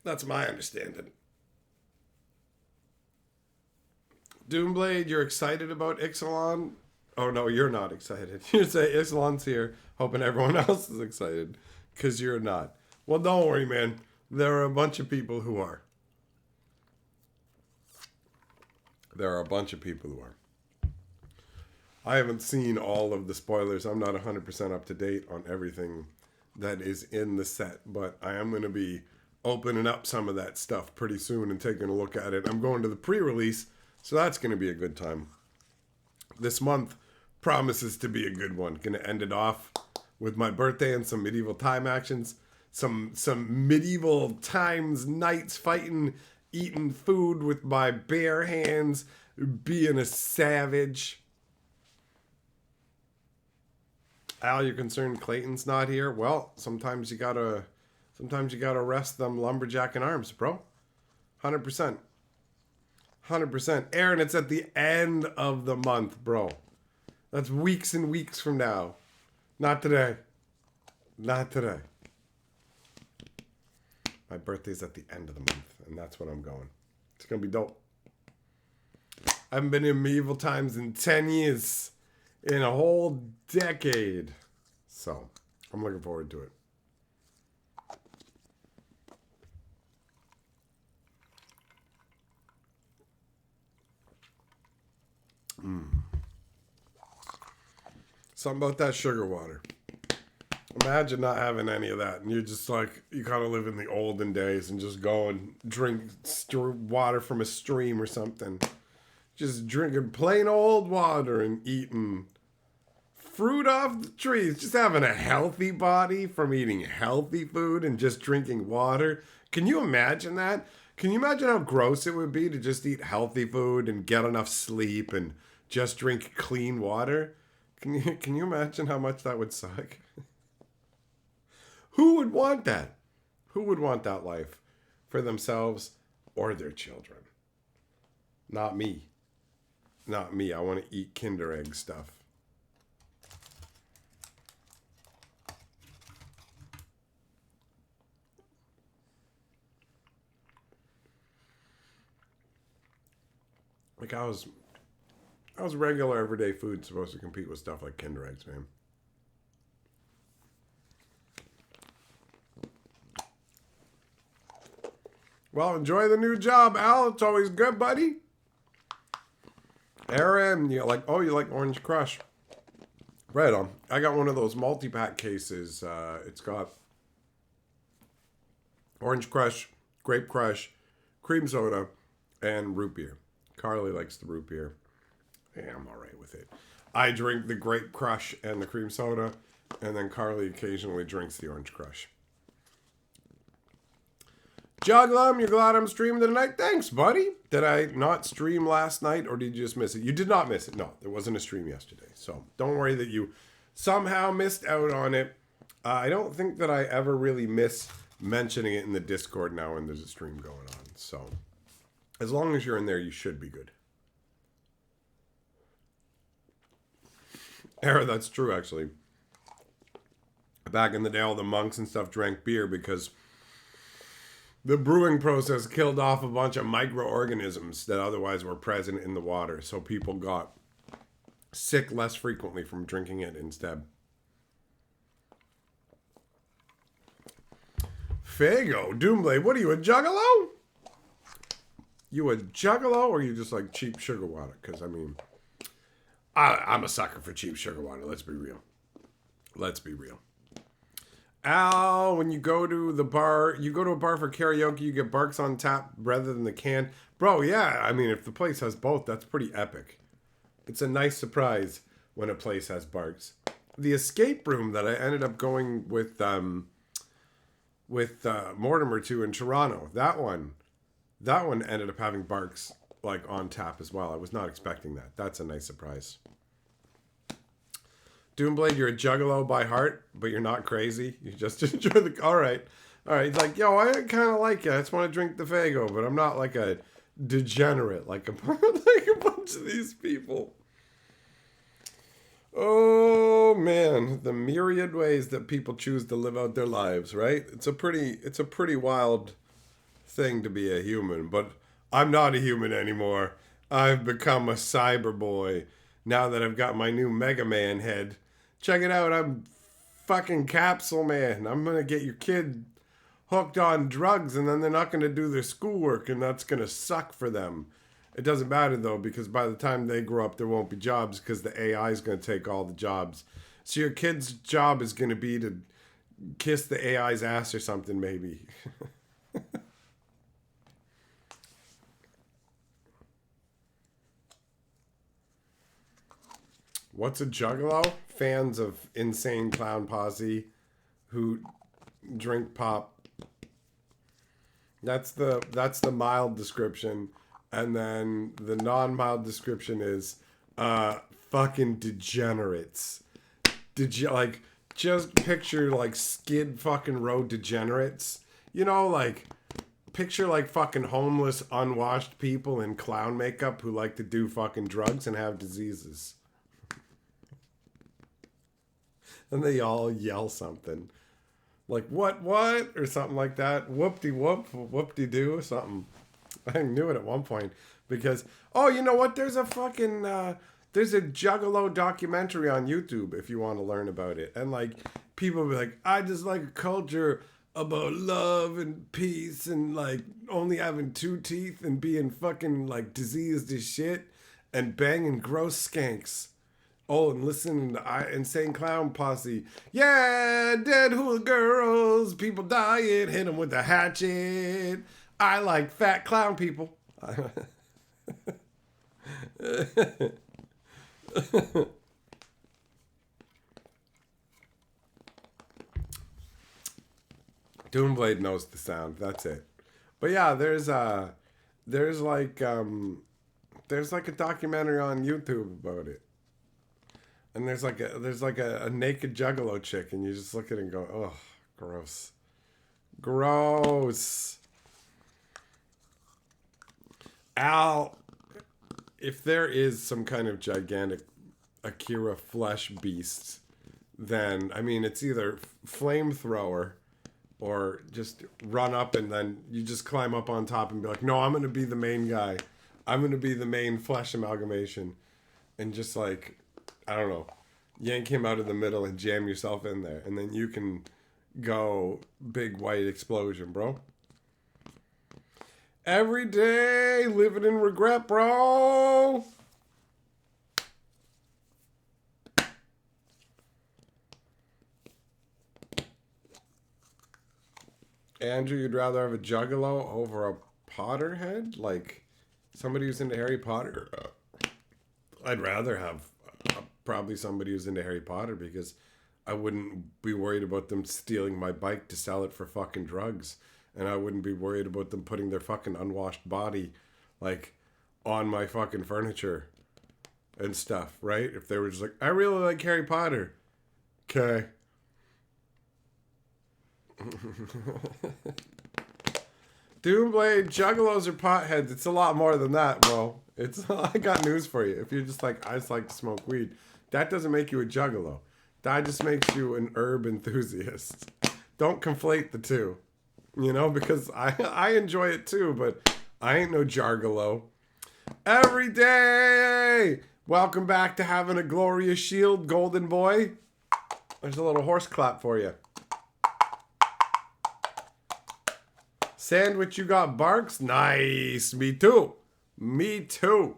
That's my understanding. Doomblade, you're excited about Ixalan? Oh, no, you're not excited. You say Ixalan's here, hoping everyone else is excited, because you're not. Well, don't worry, man. There are a bunch of people who are. There are a bunch of people who are. I haven't seen all of the spoilers. I'm not 100% up to date on everything that is in the set, but I am going to be opening up some of that stuff pretty soon and taking a look at it. I'm going to the pre-release, so that's going to be a good time. This month promises to be a good one. Going to end it off with my birthday and some medieval time actions. Some medieval times knights fighting, eating food with my bare hands, being a savage. Al, you're concerned Clayton's not here? Well, sometimes you gotta rest them lumberjack in arms, bro. 100%. 100%. Aaron, it's at the end of the month, bro. That's weeks and weeks from now. Not today. Not today. My birthday's at the end of the month, and that's when I'm going. It's going to be dope. I haven't been in medieval times in 10 years. In a whole decade. So, I'm looking forward to it. Something about that sugar water. Imagine not having any of that, and you're just like, you kind of live in the olden days and just go and drink water from a stream or something. Just drinking plain old water and eating fruit off the trees. Just having a healthy body from eating healthy food and just drinking water. Can you imagine that? Can you imagine how gross it would be to just eat healthy food and get enough sleep and just drink clean water? Can you imagine how much that would suck? Who would want that? Who would want that life for themselves or their children? Not me. Not me. I want to eat Kinder Egg stuff. Like how's regular everyday food supposed to compete with stuff like Kinder Eggs, man? Well, enjoy the new job, Al. It's always good, buddy. Aaron, you like Orange Crush. Right on. I got one of those multi-pack cases. It's got Orange Crush, Grape Crush, cream soda, and root beer. Carly likes the root beer. Yeah, I'm all right with it. I drink the Grape Crush and the cream soda, and then Carly occasionally drinks the Orange Crush. Juglum, you're glad I'm streaming tonight? Thanks, buddy. Did I not stream last night, or did you just miss it? You did not miss it. No, there wasn't a stream yesterday. So don't worry that you somehow missed out on it. I don't think that I ever really miss mentioning it in the Discord now when there's a stream going on. So as long as you're in there, you should be good. Era, that's true, actually. Back in the day, all the monks and stuff drank beer because the brewing process killed off a bunch of microorganisms that otherwise were present in the water. So people got sick less frequently from drinking it instead. Fago, Doomblade, what are you, a juggalo? You a juggalo or you just like cheap sugar water? Because, I mean, I'm a sucker for cheap sugar water. Let's be real. Let's be real. Al, when you go to the bar, you go to a bar for karaoke, you get Barks on tap rather than the can. Bro, yeah, I mean, if the place has both, that's pretty epic. It's a nice surprise when a place has Barks. The escape room that I ended up going with Mortimer to in Toronto, that one ended up having Barks like on tap as well. I was not expecting that. That's a nice surprise. Doomblade, you're a juggalo by heart, but you're not crazy. You just enjoy the... All right. All right, he's like, yo, I kind of like it. I just want to drink the Fago, but I'm not like a degenerate like like a bunch of these people. Oh man, the myriad ways that people choose to live out their lives, right? It's a pretty wild thing to be a human, but I'm not a human anymore. I've become a cyber boy now that I've got my new Mega Man head. Check it out, I'm fucking Capsule Man. I'm gonna get your kid hooked on drugs and then they're not gonna do their schoolwork and that's gonna suck for them. It doesn't matter though because by the time they grow up there won't be jobs because the AI is gonna take all the jobs. So your kid's job is gonna be to kiss the AI's ass or something maybe. What's a juggalo? Fans of Insane Clown Posse who drink pop. That's the mild description. And then the non-mild description is fucking degenerates. Like just picture like Skid fucking Row degenerates. You know, like picture like fucking homeless, unwashed people in clown makeup who like to do fucking drugs and have diseases. And they all yell something. Like what or something like that. Whoop-de-whoop, whoop-de-doo or something. I knew it at one point because oh, you know what? There's a fucking there's a Juggalo documentary on YouTube if you want to learn about it. And like people be like, I just like a culture about love and peace and like only having two teeth and being fucking like diseased as shit and banging gross skanks. Oh, and listening to Insane Clown Posse. Yeah, dead hula girls, people dying, hit them with a hatchet. I like fat clown people. Doomblade knows the sound. That's it. But yeah, there's like there's like a documentary on YouTube about it. And there's like a naked juggalo chick and you just look at it and go, "Oh, gross. Gross." Al, if there is some kind of gigantic Akira flesh beast, then I mean it's either flamethrower or just run up and then you just climb up on top and be like, no, I'm gonna be the main guy. I'm gonna be the main flesh amalgamation, and just like I don't know, yank him out of the middle and jam yourself in there, and then you can go big white explosion, bro. Every day living in regret, bro. Andrew, you'd rather have a juggalo over a Potterhead? Like somebody who's into Harry Potter? I'd rather have probably somebody who's into Harry Potter because I wouldn't be worried about them stealing my bike to sell it for fucking drugs. And I wouldn't be worried about them putting their fucking unwashed body, like, on my fucking furniture and stuff, right? If they were just like, I really like Harry Potter. Okay. Doomblade, juggalos or potheads, it's a lot more than that, bro. I got news for you. If you're just like, I just like to smoke weed, that doesn't make you a juggalo. That just makes you an herb enthusiast. Don't conflate the two. You know, because I enjoy it too, but I ain't no jargalo. Every day! Welcome back to having a glorious shield, golden boy. There's a little horse clap for you. Sandwich, you got barks? Nice. Me too. Me too.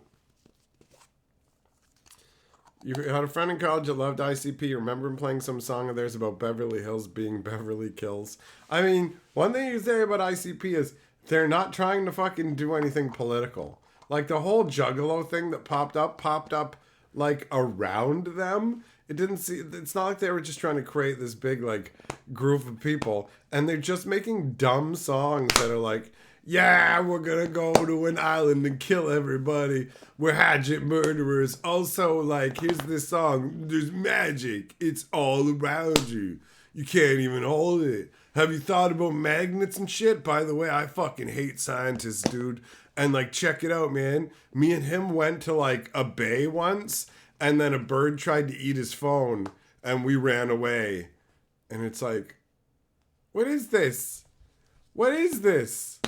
You had a friend in college that loved ICP. Remember him playing some song of theirs about Beverly Hills being Beverly Kills? I mean, one thing you say about ICP is they're not trying to fucking do anything political. Like the whole Juggalo thing that popped up like around them. It's not like they were just trying to create this big like group of people, and they're just making dumb songs that are like, yeah, we're gonna go to an island and kill everybody. We're hatchet murderers. Also, like, here's this song. There's magic. It's all around you. You can't even hold it. Have you thought about magnets and shit? By the way, I fucking hate scientists, dude. And like, check it out, man. Me and him went to like a bay once, and then a bird tried to eat his phone, and we ran away. And it's like, what is this? What is this?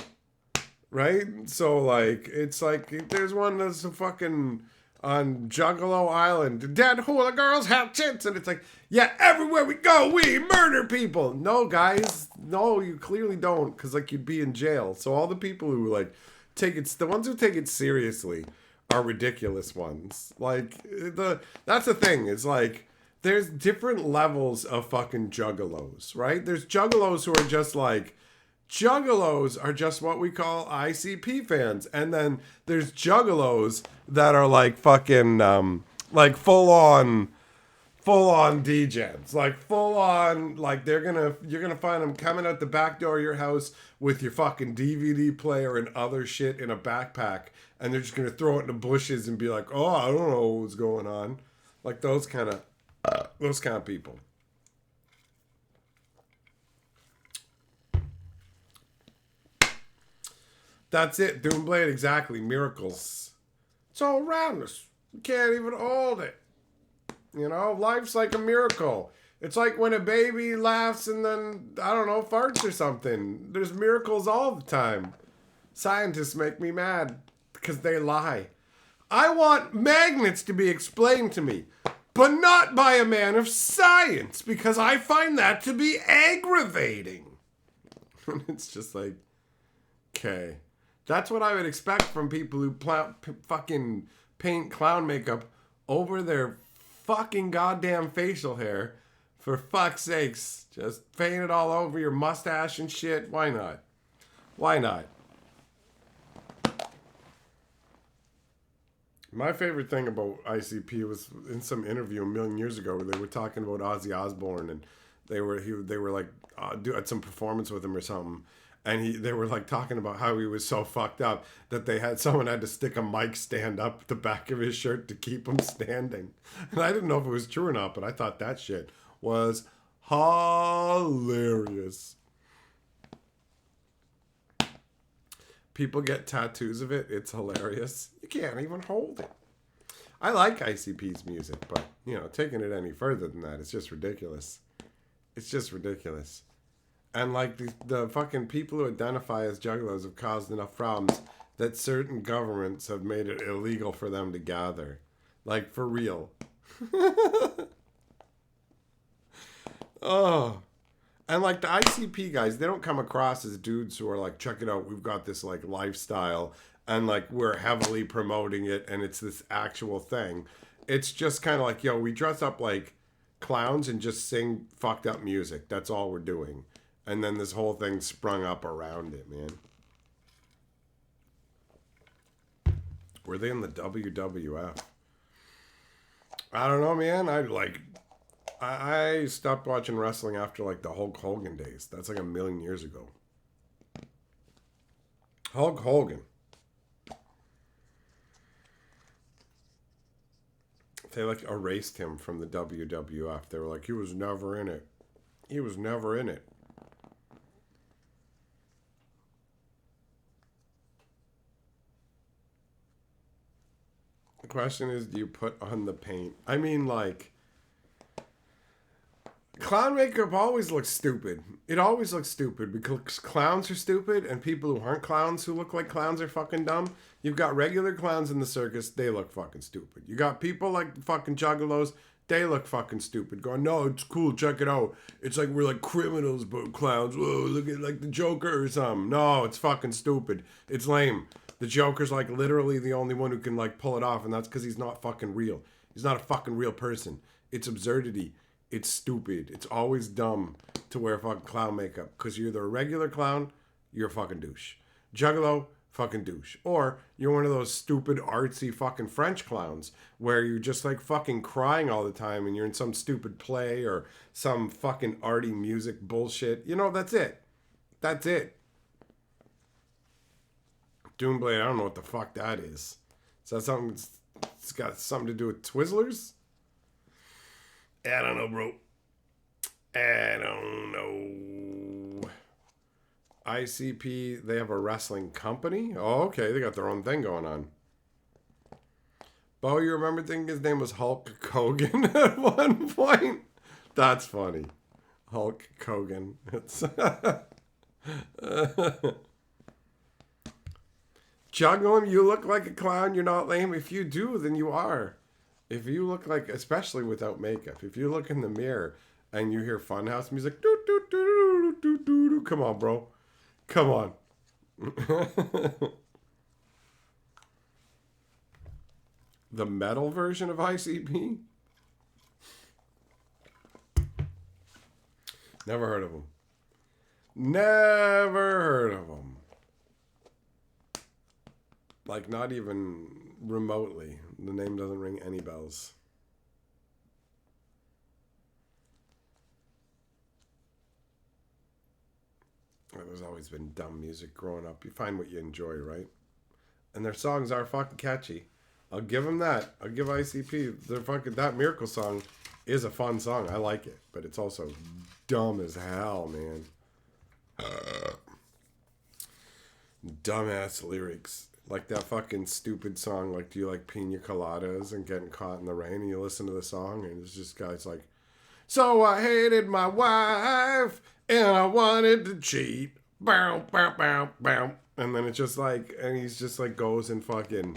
Right? So like, it's like, there's one that's a fucking on Juggalo Island. Dead hula girls have tits, and it's like, yeah, everywhere we go, we murder people. No, guys, no, you clearly don't, because like you'd be in jail. So all the people who like take it, the ones who take it seriously, are ridiculous ones. Like that's the thing. Is like there's different levels of fucking juggalos, right? There's juggalos who are just like. Juggalos are just what we call ICP fans. And then there's juggalos that are like fucking, like full on DJs. Like full on, like you're gonna find them coming out the back door of your house with your fucking DVD player and other shit in a backpack. And they're just gonna throw it in the bushes and be like, oh, I don't know what's going on. Like those kind of people. That's it. Doomblade, exactly. Miracles. It's all around us. We can't even hold it. You know, life's like a miracle. It's like when a baby laughs and then, I don't know, farts or something. There's miracles all the time. Scientists make me mad because they lie. I want magnets to be explained to me, but not by a man of science, because I find that to be aggravating. And it's just like, okay. That's what I would expect from people who fucking paint clown makeup over their fucking goddamn facial hair. For fuck's sakes. Just paint it all over your mustache and shit. Why not? Why not? My favorite thing about ICP was in some interview a million years ago where they were talking about Ozzy Osbourne, and they were like at some performance with him or something. And they were like talking about how he was so fucked up that someone had to stick a mic stand up the back of his shirt to keep him standing. And I didn't know if it was true or not, but I thought that shit was hilarious. People get tattoos of it. It's hilarious. You can't even hold it. I like ICP's music, but, you know, taking it any further than that, it's just ridiculous. It's just ridiculous. And like the fucking people who identify as juggalos have caused enough problems that certain governments have made it illegal for them to gather. Like, for real. Oh. And like the ICP guys, they don't come across as dudes who are like, check it out, we've got this like lifestyle and like we're heavily promoting it and it's this actual thing. It's just kind of like, yo, we dress up like clowns and just sing fucked up music. That's all we're doing. And then this whole thing sprung up around it, man. Were they in the WWF? I don't know, man. I stopped watching wrestling after like the Hulk Hogan days. That's like a million years ago. Hulk Hogan. They like erased him from the WWF. They were like, he was never in it. He was never in it. The question is, do you put on the paint? I mean, like, clown makeup always looks stupid. It always looks stupid because clowns are stupid and people who aren't clowns who look like clowns are fucking dumb. You've got regular clowns in the circus, they look fucking stupid. You got people like fucking juggalos, they look fucking stupid. Going, no, it's cool, check it out. It's like we're like criminals but clowns. Whoa, look at like the Joker or something. No, it's fucking stupid. It's lame. The Joker's like literally the only one who can like pull it off, and that's because he's not fucking real. He's not a fucking real person. It's absurdity. It's stupid. It's always dumb to wear fucking clown makeup because you're either a regular clown, you're a fucking douche. Juggalo, fucking douche. Or you're one of those stupid artsy fucking French clowns where you're just like fucking crying all the time and you're in some stupid play or some fucking arty music bullshit. You know, that's it. That's it. Doomblade, I don't know what the fuck that is. Is that something it's got something to do with Twizzlers? I don't know, bro. I don't know. ICP, they have a wrestling company? Oh, okay. They got their own thing going on. Bo, you remember thinking his name was Hulk Hogan at one point? That's funny. Hulk Hogan. It's juggle him, you look like a clown, you're not lame. If you do, then you are. If you look like, especially without makeup, if you look in the mirror and you hear Funhouse music, doo, doo, doo, doo, doo, doo, doo, come on, bro. Come on. The metal version of ICP? Never heard of them. Never heard of them. Like, not even remotely. The name doesn't ring any bells. Well, there's always been dumb music growing up. You find what you enjoy, right? And their songs are fucking catchy. I'll give them that. I'll give ICP. Their fucking, that Miracle song is a fun song. I like it. But it's also dumb as hell, man. Dumbass lyrics. Like that fucking stupid song, like, do you like pina coladas and getting caught in the rain? And you listen to the song, and it's just guys like, so I hated my wife, and I wanted to cheat. Bow, bow, bow, bow. And then it's just like, and he's just like goes and fucking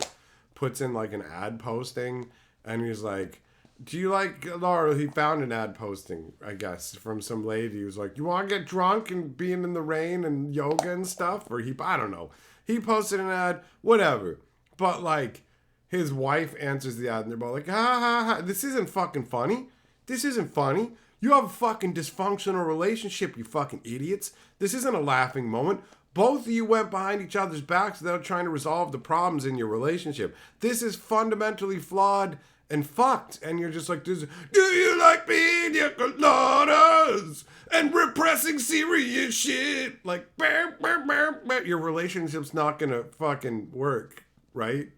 puts in like an ad posting, and he's like, do you like, Laura, he found an ad posting, I guess, from some lady who's like, you want to get drunk and being in the rain and yoga and stuff? Or I don't know. He posted an ad, whatever. But, like, his wife answers the ad, and they're both like, ha, ha, ha. This isn't fucking funny. This isn't funny. You have a fucking dysfunctional relationship, you fucking idiots. This isn't a laughing moment. Both of you went behind each other's backs without trying to resolve the problems in your relationship. This is fundamentally flawed and fucked. And you're just like, do you like pina coladas and repressing serious shit? Like, bah, bah, bah, bah. Your relationship's not gonna fucking work, right?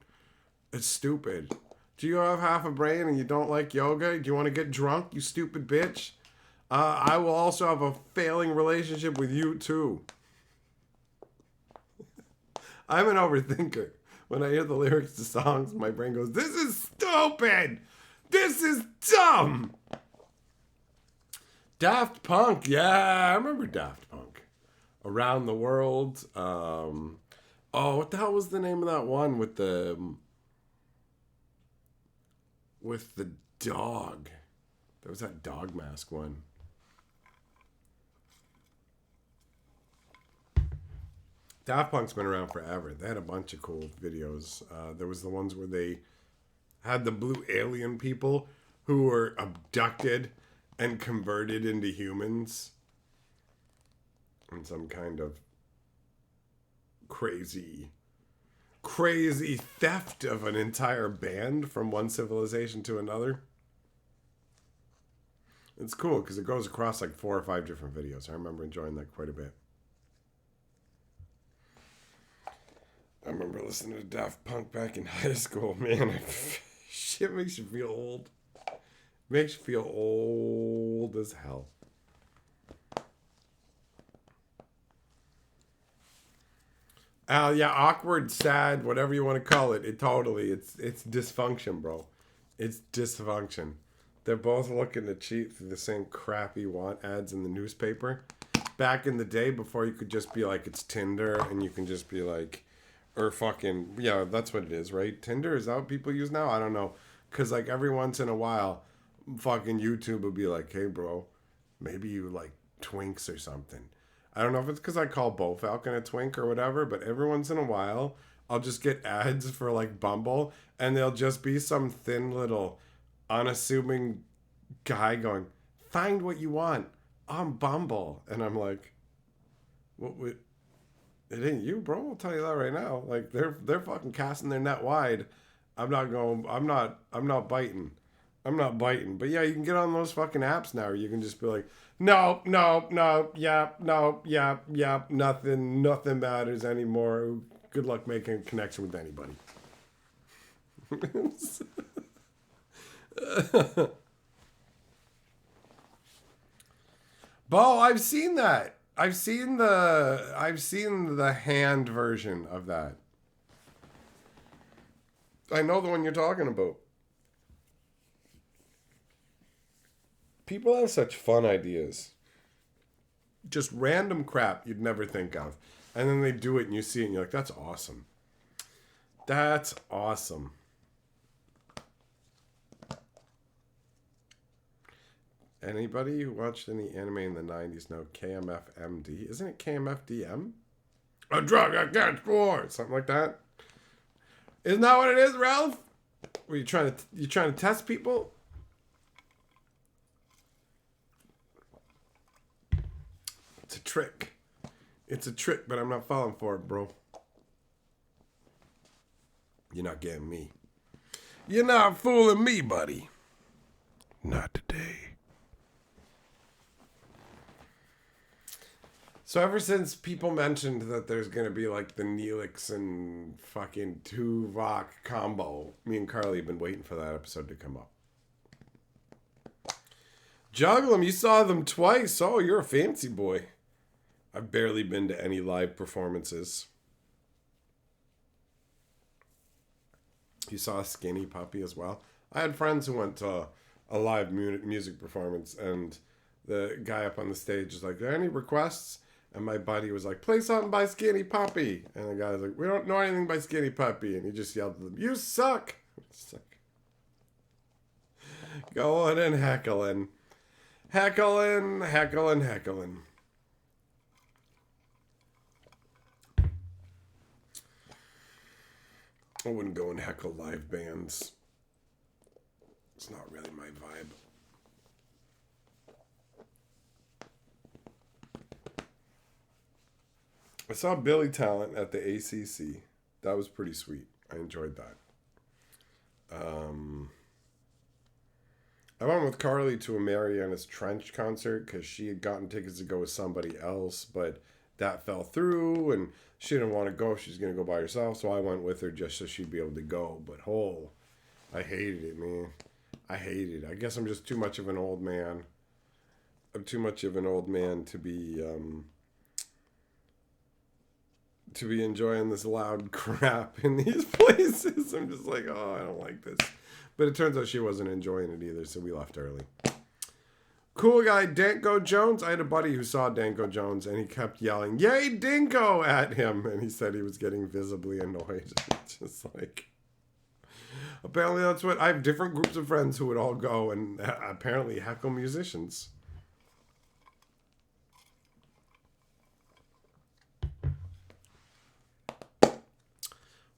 It's stupid. Do you have half a brain and you don't like yoga? Do you want to get drunk, you stupid bitch? I will also have a failing relationship with you too. I'm an overthinker. When I hear the lyrics to songs, my brain goes, this is stupid! This is dumb! Daft Punk. Yeah, I remember Daft Punk. Around the World. What the hell was the name of that one with the dog? There was that dog mask one. Daft Punk's been around forever. They had a bunch of cool videos. There was the ones where they had the blue alien people who were abducted and converted into humans in some kind of crazy theft of an entire band from one civilization to another. It's cool because it goes across like 4 or 5 different videos. I remember enjoying that quite a bit. I remember listening to Daft Punk back in high school. Man, shit makes you feel old. Makes you feel old as hell. Yeah, awkward, sad, whatever you want to call it. It's dysfunction, bro. It's dysfunction. They're both looking to cheat through the same crappy want ads in the newspaper. Back in the day, before you could just be like, it's Tinder, and you can just be like, or fucking, yeah, that's what it is, right? Tinder, is that what people use now? I don't know. Because, like, every once in a while, fucking YouTube would be like, hey, bro, maybe you like twinks or something. I don't know if it's because I call Bo Falcon a twink or whatever, but every once in a while, I'll just get ads for, like, Bumble, and they'll just be some thin little unassuming guy going, find what you want on Bumble. And I'm like, what? It ain't you, bro. I'll tell you that right now. Like, they're fucking casting their net wide. I'm not biting. I'm not biting. But yeah, you can get on those fucking apps now where you can just be like, no, yeah, nothing matters anymore. Good luck making a connection with anybody. Bo, I've seen that. I've seen the hand version of that. I know the one you're talking about. People have such fun ideas. Just random crap you'd never think of. And then they do it and you see it and you're like, that's awesome. That's awesome. Anybody who watched any anime in the 90s know KMFMD? Isn't it KMFDM? A drug against war! Something like that. Isn't that what it is, Ralph? Were you trying to test people? It's a trick. It's a trick, but I'm not falling for it, bro. You're not getting me. You're not fooling me, buddy. Not today. So ever since people mentioned that there's going to be like the Neelix and fucking Tuvok combo, me and Carly have been waiting for that episode to come up. Juggle 'em, you saw them twice. Oh, you're a fancy boy. I've barely been to any live performances. You saw Skinny Puppy as well. I had friends who went to a live music performance, and the guy up on the stage was like, "Are there any requests?" And my buddy was like, "Play something by Skinny Puppy." And the guy was like, "We don't know anything by Skinny Puppy." And he just yelled at them, "You suck!" Going and heckling. Heckling, heckling, heckling. I wouldn't go and heckle live bands. It's not really my vibe. I saw Billy Talent at the ACC. That was pretty sweet. I enjoyed that. I went with Carly to a Mariana's Trench concert because she had gotten tickets to go with somebody else, but that fell through, and she didn't want to go. She's going to go by herself, so I went with her just so she'd be able to go. But I hated it, man. I hated it. I guess I'm just too much of an old man. I'm too much of an old man to be enjoying this loud crap in these places. I'm just like, oh, I don't like this. But it turns out she wasn't enjoying it either, so we left early. Cool guy, Danko Jones. I had a buddy who saw Danko Jones, and he kept yelling, "Yay, Dinko!" at him. And he said he was getting visibly annoyed. Just like... Apparently that's what... I have different groups of friends who would all go and apparently heckle musicians.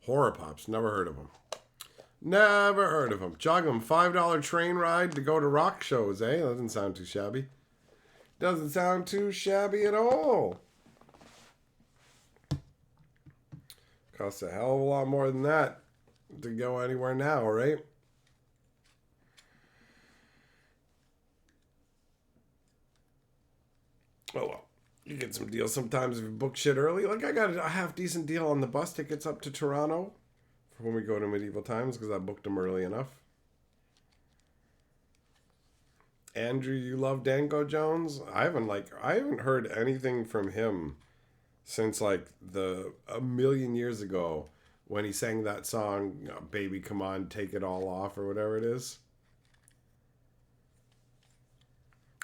Horror Pops. Never heard of them. Never heard of them. Jog 'em. $5 train ride to go to rock shows, eh? That doesn't sound too shabby. Doesn't sound too shabby at all. Costs a hell of a lot more than that to go anywhere now, right? Oh well. You get some deals sometimes if you book shit early. Like I got a half decent deal on the bus tickets up to Toronto for when we go to Medieval Times because I booked them early enough. Andrew, you love Danko Jones? I haven't heard anything from him since like a million years ago when he sang that song, "Baby Come On, Take It All Off" or whatever it is.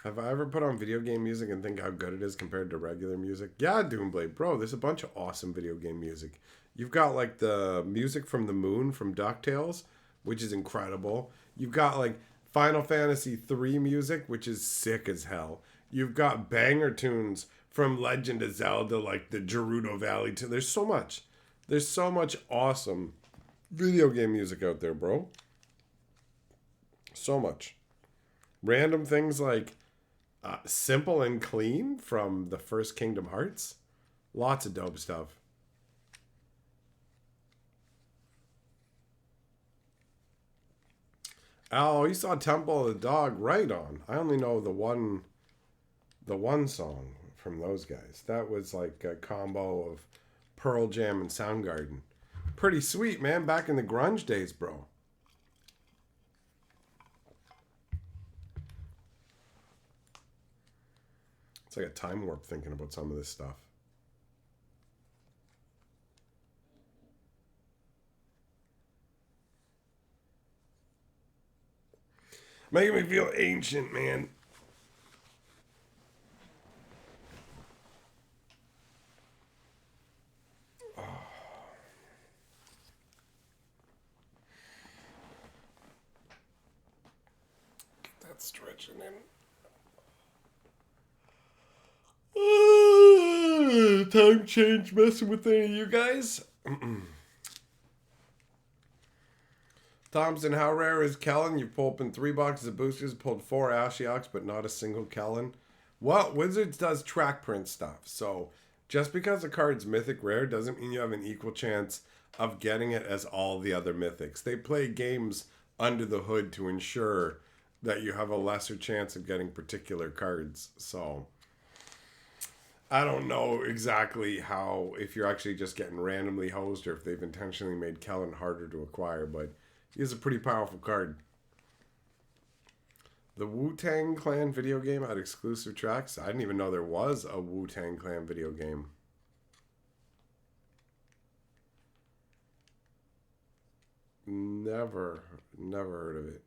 Have I ever put on video game music and think how good it is compared to regular music? Yeah, Doomblade. Bro, there's a bunch of awesome video game music. You've got like the music from the moon from DuckTales, which is incredible. You've got like Final Fantasy 3 music, which is sick as hell. You've got banger tunes from Legend of Zelda, like the Gerudo Valley. There's so much. There's so much awesome video game music out there, bro. So much. Random things like Simple and Clean from the first Kingdom Hearts. Lots of dope stuff. Oh, you saw Temple of the Dog. Right on. I only know the one song from those guys. That was like a combo of Pearl Jam and Soundgarden. Pretty sweet, man. Back in the grunge days, bro. It's like a time warp thinking about some of this stuff. Making me feel ancient, man. Get that stretching in. Time change messing with any of you guys? Thompson, how rare is Kellen? You've opened 3 boxes of boosters, pulled 4 Ashiok's, but not a single Kellen. Well, Wizards does track print stuff, so just because a card's mythic rare doesn't mean you have an equal chance of getting it as all the other mythics. They play games under the hood to ensure that you have a lesser chance of getting particular cards. So I don't know exactly how, if you're actually just getting randomly hosed or if they've intentionally made Kellen harder to acquire, but he's a pretty powerful card. The Wu-Tang Clan video game had exclusive tracks. I didn't even know there was a Wu-Tang Clan video game. Never heard of it.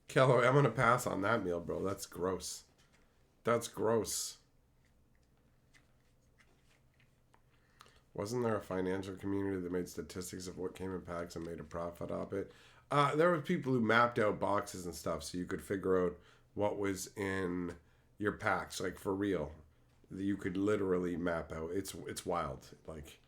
Kello, I'm going to pass on that meal, bro. That's gross. That's gross. Wasn't there a financial community that made statistics of what came in packs and made a profit off it? There were people who mapped out boxes and stuff so you could figure out what was in your packs, like for real. You could literally map out. It's wild. Like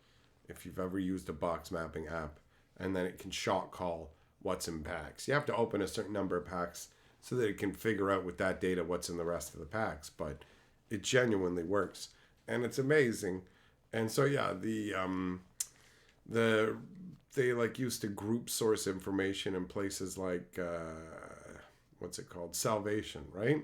if you've ever used a box mapping app, and then it can shot call what's in packs. You have to open a certain number of packs so that it can figure out with that data what's in the rest of the packs. But it genuinely works, and it's amazing. And so yeah, they like used to group source information in places like what's it called, Salvation, right?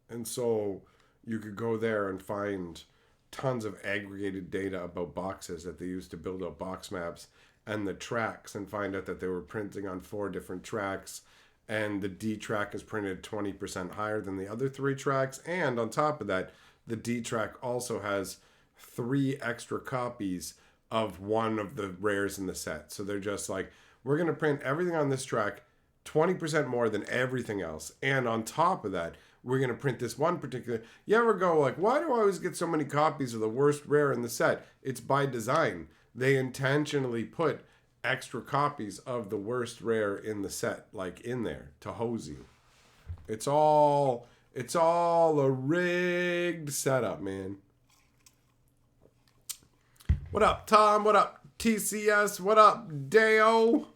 And so you could go there and find tons of aggregated data about boxes that they used to build up box maps and the tracks, and find out that they were printing on 4 different tracks, and the D track is printed 20% higher than the other 3 tracks, and on top of that, the D track also has 3 extra copies of one of the rares in the set. So they're just like, we're going to print everything on this track 20% more than everything else. And on top of that, we're going to print this one particular. You ever go like, why do I always get so many copies of the worst rare in the set? It's by design. They intentionally put extra copies of the worst rare in the set, like in there to hose you. It's all a rigged setup, man. What up, Tom? What up, TCS? What up, Deo?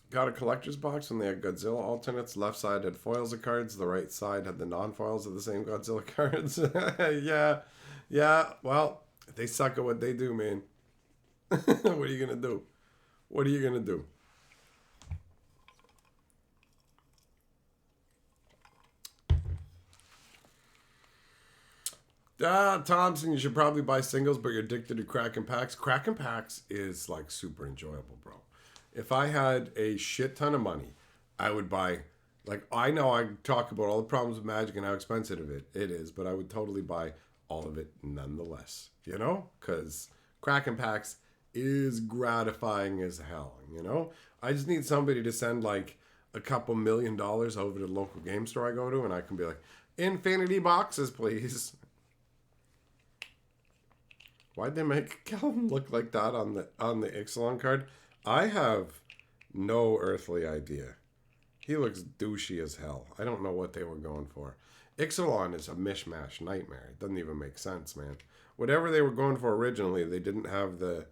Got a collector's box when they had Godzilla alternates. Left side had foils of cards. The right side had the non-foils of the same Godzilla cards. Yeah. Well, they suck at what they do, man. What are you gonna do? What are you gonna do? Thompson, you should probably buy singles, but you're addicted to Kraken packs. Kraken packs is like super enjoyable, bro. If I had a shit ton of money, I would buy, like, I know I talk about all the problems with Magic and how expensive it is, but I would totally buy all of it nonetheless, you know? Because Kraken packs is gratifying as hell, you know? I just need somebody to send, like, a couple $1 million over to the local game store I go to, and I can be like, infinity boxes, please. Why'd they make Calvin look like that on the Ixalan card? I have no earthly idea. He looks douchey as hell. I don't know what they were going for. Ixalan is a mishmash nightmare. It doesn't even make sense, man. Whatever they were going for originally, they didn't have the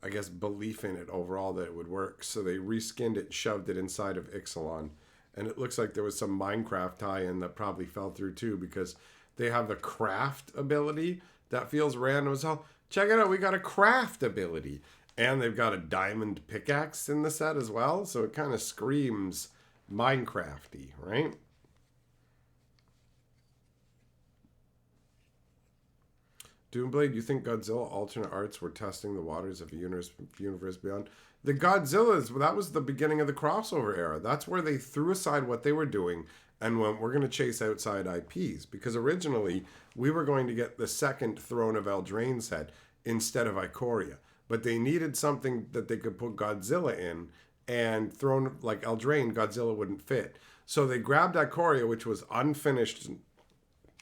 I guess belief in it overall that it would work. So they reskinned it, shoved it inside of Ixalan. And it looks like there was some Minecraft tie-in that probably fell through too, because they have the craft ability that feels random as hell. Check it out, we got a craft ability. And they've got a diamond pickaxe in the set as well. So it kind of screams Minecrafty, right? Doomblade, you think Godzilla alternate arts were testing the waters of a universe beyond? The Godzillas, that was the beginning of the crossover era. That's where they threw aside what they were doing and went, we're going to chase outside IPs. Because originally, we were going to get the second Throne of Eldraine set instead of Ikoria. But they needed something that they could put Godzilla in, and Throne, like Eldraine, Godzilla wouldn't fit. So they grabbed Ikoria, which was unfinished,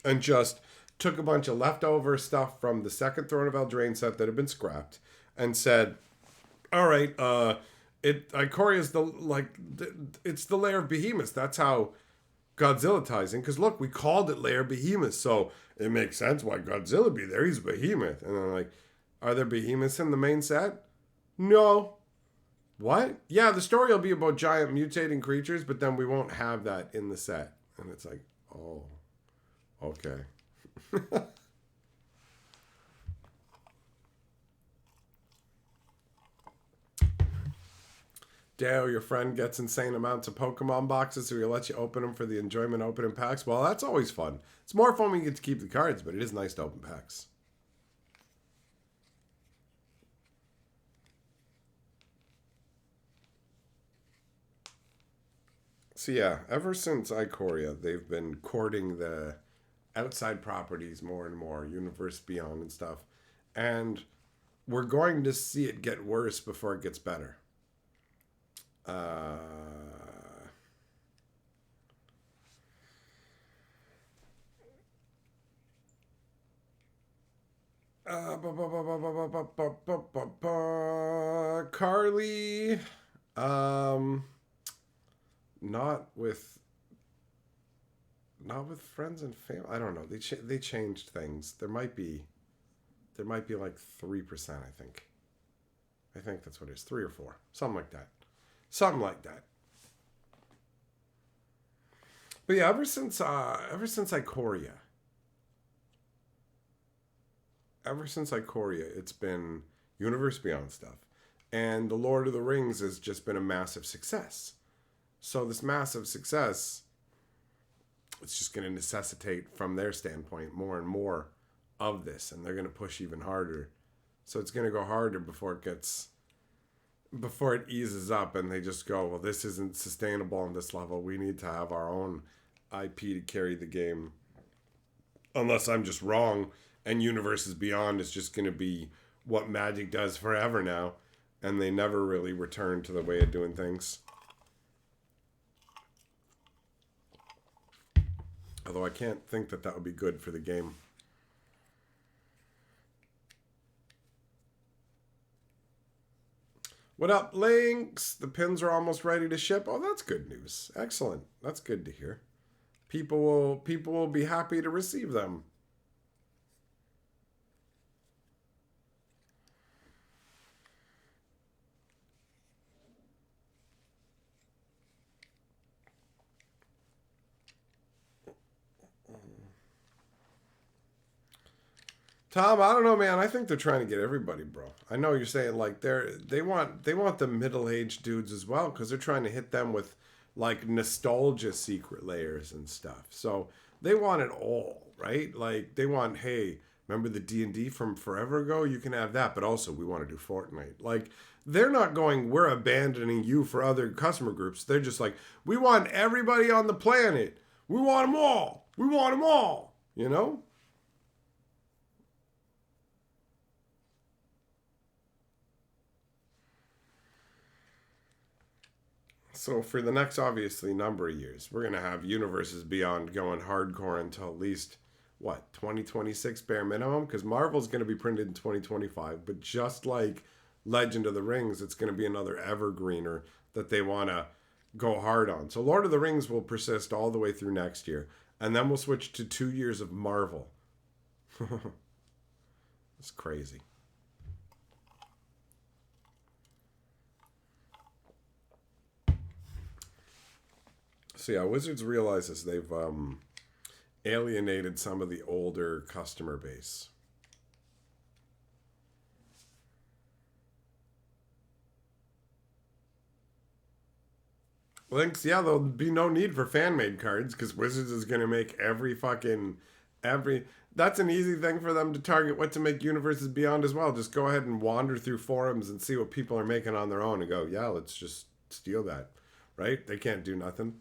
and just took a bunch of leftover stuff from the second Throne of Eldraine set that had been scrapped, and said, "All right, Ikoria is it's the lair of behemoths. That's how Godzilla ties in. Because look, we called it lair behemoth, so it makes sense why Godzilla be there. He's a behemoth." And I'm like, "Are there behemoths in the main set?" No. What? Yeah, the story will be about giant mutating creatures, but then we won't have that in the set. And it's like, oh, okay. Dale, your friend gets insane amounts of Pokemon boxes, so he'll let you open them for the enjoyment of opening packs. Well, that's always fun. It's more fun when you get to keep the cards, but it is nice to open packs. So yeah, ever since Ikoria, they've been courting the outside properties more and more, Universe Beyond and stuff. And we're going to see it get worse before it gets better. Uh, Carly, um, not with friends and family. I don't know. They changed things. There might be like 3%. I think that's what it is. 3 or 4, something like that. Something like that. But yeah, ever since Ikoria, it's been Universe Beyond stuff, and the Lord of the Rings has just been a massive success. So this massive success, it's just going to necessitate, from their standpoint, more and more of this, and they're going to push even harder. So it's going to go harder before it eases up, and they just go, well, this isn't sustainable on this level. We need to have our own IP to carry the game. Unless I'm just wrong, and Universes Beyond is just going to be what Magic does forever now, and they never really return to the way of doing things. Although I can't think that would be good for the game. What up, Lynx? The pins are almost ready to ship. Oh, that's good news. Excellent. That's good to hear. People will be happy to receive them. Tom, I don't know, man. I think they're trying to get everybody, bro. I know you're saying like they want the middle-aged dudes as well, because they're trying to hit them with like nostalgia secret layers and stuff. So they want it all, right? Like they want, hey, remember the D&D from forever ago? You can have that, but also we want to do Fortnite. Like they're not going, we're abandoning you for other customer groups. They're just like, we want everybody on the planet. We want them all. We want them all. You know? So for the next, obviously, number of years, we're gonna have Universes Beyond going hardcore until at least what, 2026 bare minimum, because Marvel's gonna be printed in 2025. But just like Legend of the Rings, it's gonna be another evergreener that they wanna go hard on. So Lord of the Rings will persist all the way through next year, and then we'll switch to 2 years of Marvel. It's crazy. So yeah, Wizards realizes they've alienated some of the older customer base. Links, yeah, there'll be no need for fan made cards because Wizards is gonna make every. That's an easy thing for them to target what to make Universes Beyond as well. Just go ahead and wander through forums and see what people are making on their own and go, yeah, let's just steal that. Right? They can't do nothing.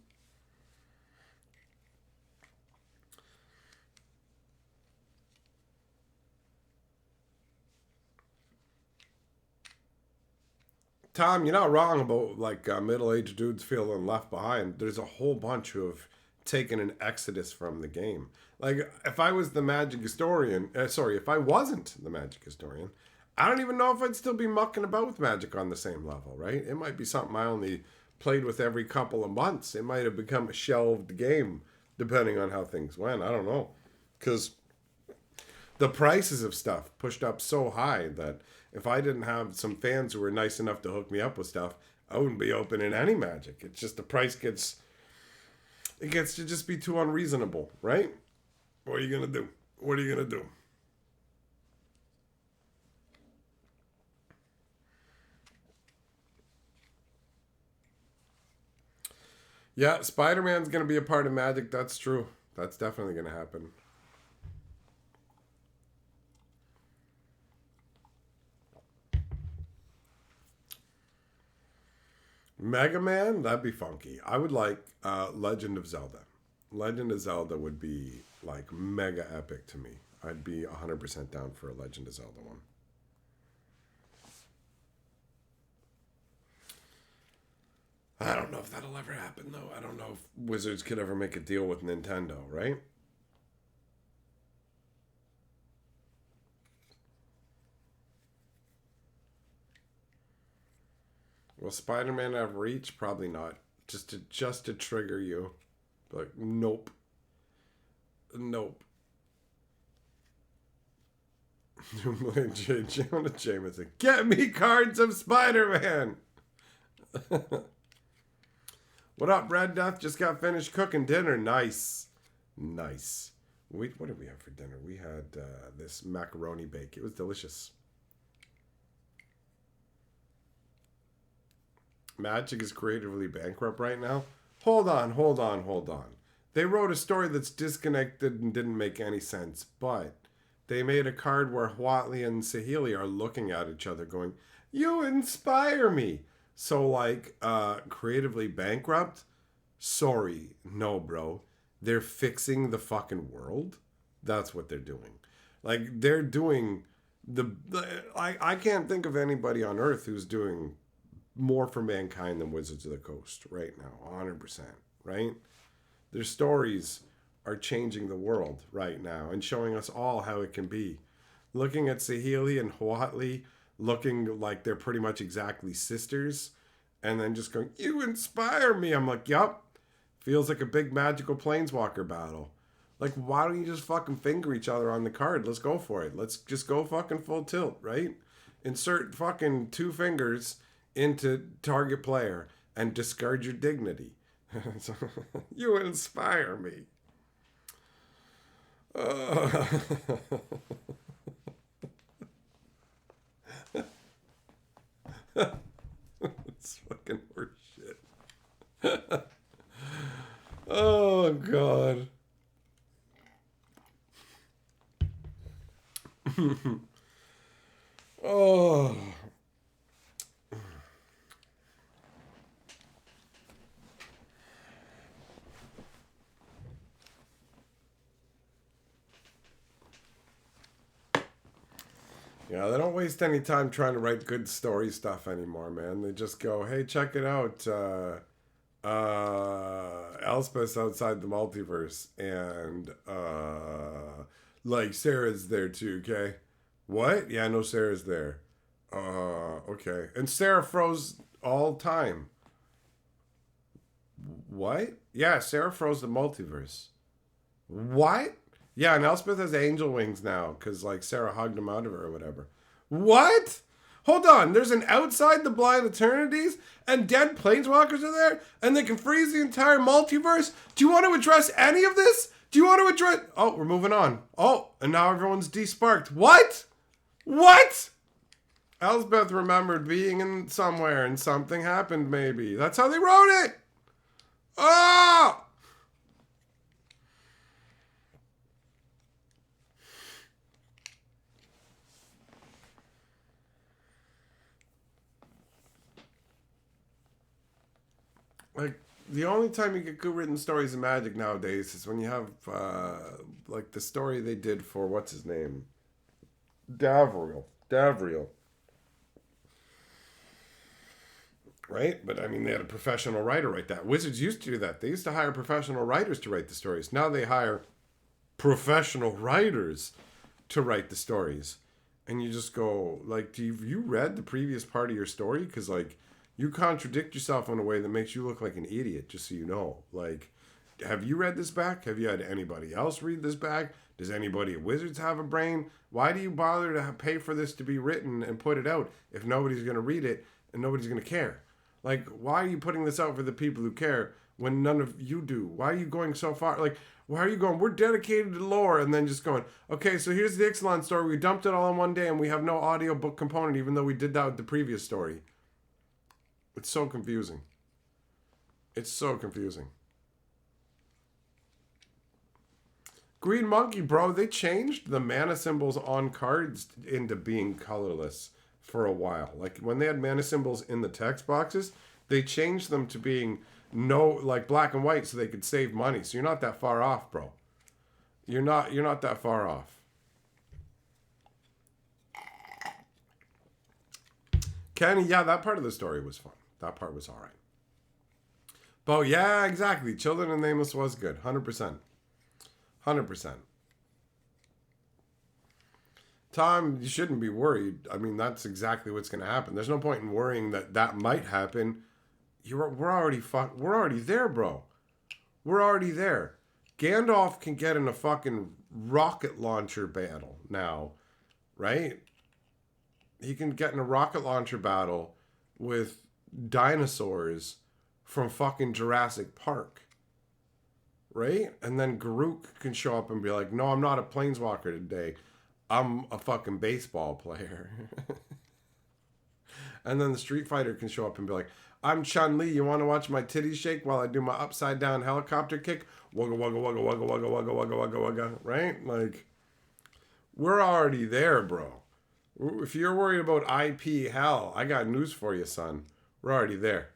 Tom, you're not wrong about like middle-aged dudes feeling left behind. There's a whole bunch who have taken an exodus from the game. Like if I was the Magic historian, if I wasn't the Magic historian, I don't even know if I'd still be mucking about with Magic on the same level, right? It might be something I only played with every couple of months. It might have become a shelved game depending on how things went. I don't know. Because the prices of stuff pushed up so high that if I didn't have some fans who were nice enough to hook me up with stuff, I wouldn't be opening any Magic. It's just the price gets to just be too unreasonable, right? What are you gonna do? What are you gonna do? Yeah, Spider-Man's gonna be a part of Magic. That's true. That's definitely gonna happen. Mega Man, that'd be funky. I would like Legend of Zelda. Legend of Zelda would be like mega epic to me. I'd be 100% down for a Legend of Zelda one. I don't know if that'll ever happen though. I don't know if Wizards could ever make a deal with Nintendo, right? Will Spider-Man have reach? Probably not. Just to trigger you. Like, nope. Nope. Jonah Jameson. Get me cards of Spider-Man! What up, Red Death? Just got finished cooking dinner. Nice. Nice. Wait, what did we have for dinner? We had this macaroni bake. It was delicious. Magic is creatively bankrupt right now. Hold on. They wrote a story that's disconnected and didn't make any sense, but they made a card where Huatley and Saheeli are looking at each other going, you inspire me. So like, creatively bankrupt? Sorry, no bro. They're fixing the fucking world. That's what they're doing. Like, they're doing I can't think of anybody on Earth who's doing more for mankind than Wizards of the Coast right now, 100%, right? Their stories are changing the world right now and showing us all how it can be. Looking at Saheeli and Huatley looking like they're pretty much exactly sisters and then just going, you inspire me. I'm like, yup. Feels like a big magical planeswalker battle. Like, why don't you just fucking finger each other on the card? Let's go for it. Let's just go fucking full tilt, right? Insert fucking 2 fingers into target player and discard your dignity. You inspire me. It's fucking horseshit. Oh, God. Oh. Yeah, they don't waste any time trying to write good story stuff anymore, man. They just go, hey, check it out. Elspeth's outside the multiverse. And, like, Sarah's there too, okay? What? Yeah, no, Sarah's there. Okay. And Sarah froze all time. What? Yeah, Sarah froze the multiverse. What? Yeah, and Elspeth has angel wings now because, like, Sarah hugged him out of her or whatever. What? Hold on. There's an outside the blind eternities and dead planeswalkers are there and they can freeze the entire multiverse? Do you want to address any of this? Do you want to address... Oh, we're moving on. Oh, and now everyone's desparked. What? What? Elspeth remembered being in somewhere and something happened maybe. That's how they wrote it. Oh! Like, the only time you get good written stories in Magic nowadays is when you have, like, the story they did for, what's his name? Davriel. Right? But, I mean, they had a professional writer write that. Wizards used to do that. They used to hire professional writers to write the stories. Now they hire professional writers to write the stories. And you just go, like, you read the previous part of your story? Because, like, you contradict yourself in a way that makes you look like an idiot, just so you know. Like, have you read this back? Have you had anybody else read this back? Does anybody at Wizards have a brain? Why do you bother to pay for this to be written and put it out if nobody's going to read it and nobody's going to care? Like, why are you putting this out for the people who care when none of you do? Why are you going so far? Like, why are you going, we're dedicated to lore, and then just going, okay, so here's the Ixalan story. We dumped it all in one day, and we have no audiobook component, even though we did that with the previous story. It's so confusing. It's so confusing. Green Monkey, bro, they changed the mana symbols on cards into being colorless for a while. Like, when they had mana symbols in the text boxes, they changed them to being like black and white so they could save money. So you're not that far off, bro. You're not that far off. Kenny, yeah, that part of the story was fun. That part was all right. But yeah, exactly. Children and Nameless was good. 100%. 100%. Tom, you shouldn't be worried. I mean, that's exactly what's going to happen. There's no point in worrying that might happen. We're already there, bro. We're already there. Gandalf can get in a fucking rocket launcher battle now, right? He can get in a rocket launcher battle with dinosaurs from fucking Jurassic Park, right? And then Garuk can show up and be like, no, I'm not a planeswalker today. I'm a fucking baseball player. And then the Street Fighter can show up and be like, I'm Chun-Li. You want to watch my titties shake while I do my upside down helicopter kick? Wugga, wugga, wugga, wugga, wugga, wugga, wugga, wugga, wugga. Right? Like, we're already there, bro. If you're worried about IP hell, I got news for you, son. We're already there.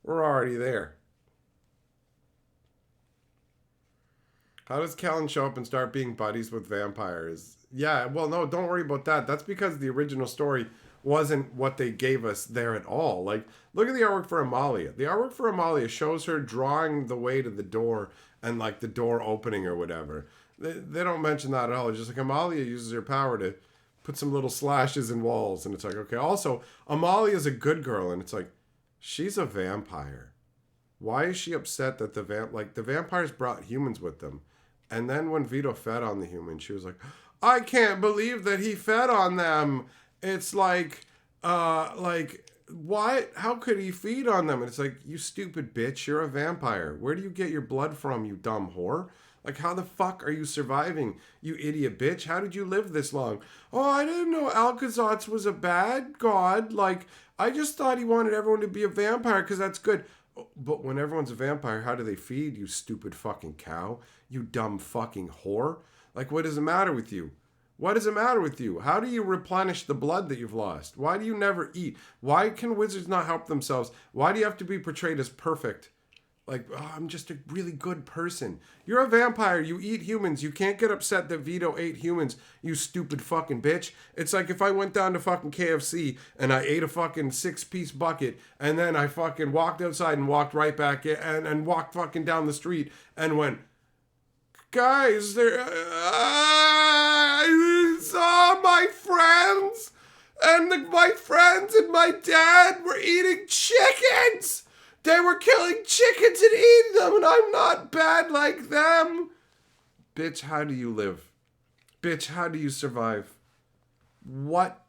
We're already there. How does Kellen show up and start being buddies with vampires? Yeah, well, no, don't worry about that. That's because the original story wasn't what they gave us there at all. Like, look at the artwork for Amalia. The artwork for Amalia shows her drawing the way to the door and, like, the door opening or whatever. They don't mention that at all. It's just like Amalia uses her power to put some little slashes in walls. And it's like, okay. Also, Amalia's a good girl. And it's like, she's a vampire. Why is she upset that the vampires brought humans with them? And then when Vito fed on the humans, she was like, I can't believe that he fed on them. It's like, what? How could he feed on them? And it's like, you stupid bitch, you're a vampire. Where do you get your blood from, you dumb whore? Like, how the fuck are you surviving, you idiot bitch? How did you live this long? Oh, I didn't know Alcazotz was a bad god. Like, I just thought he wanted everyone to be a vampire because that's good. But when everyone's a vampire, how do they feed, you stupid fucking cow? You dumb fucking whore. Like, what does the matter with you? What does it matter with you? How do you replenish the blood that you've lost? Why do you never eat? Why can wizards not help themselves? Why do you have to be portrayed as perfect? Like, oh, I'm just a really good person. You're a vampire. You eat humans. You can't get upset that Vito ate humans, you stupid fucking bitch. It's like if I went down to fucking KFC and I ate a fucking 6-piece bucket and then I fucking walked outside and walked right back in and walked fucking down the street and went, guys, I saw my friends and my friends and my dad were eating chickens. They were killing chickens and eating them, and I'm not bad like them. Bitch, how do you live? Bitch, how do you survive? What?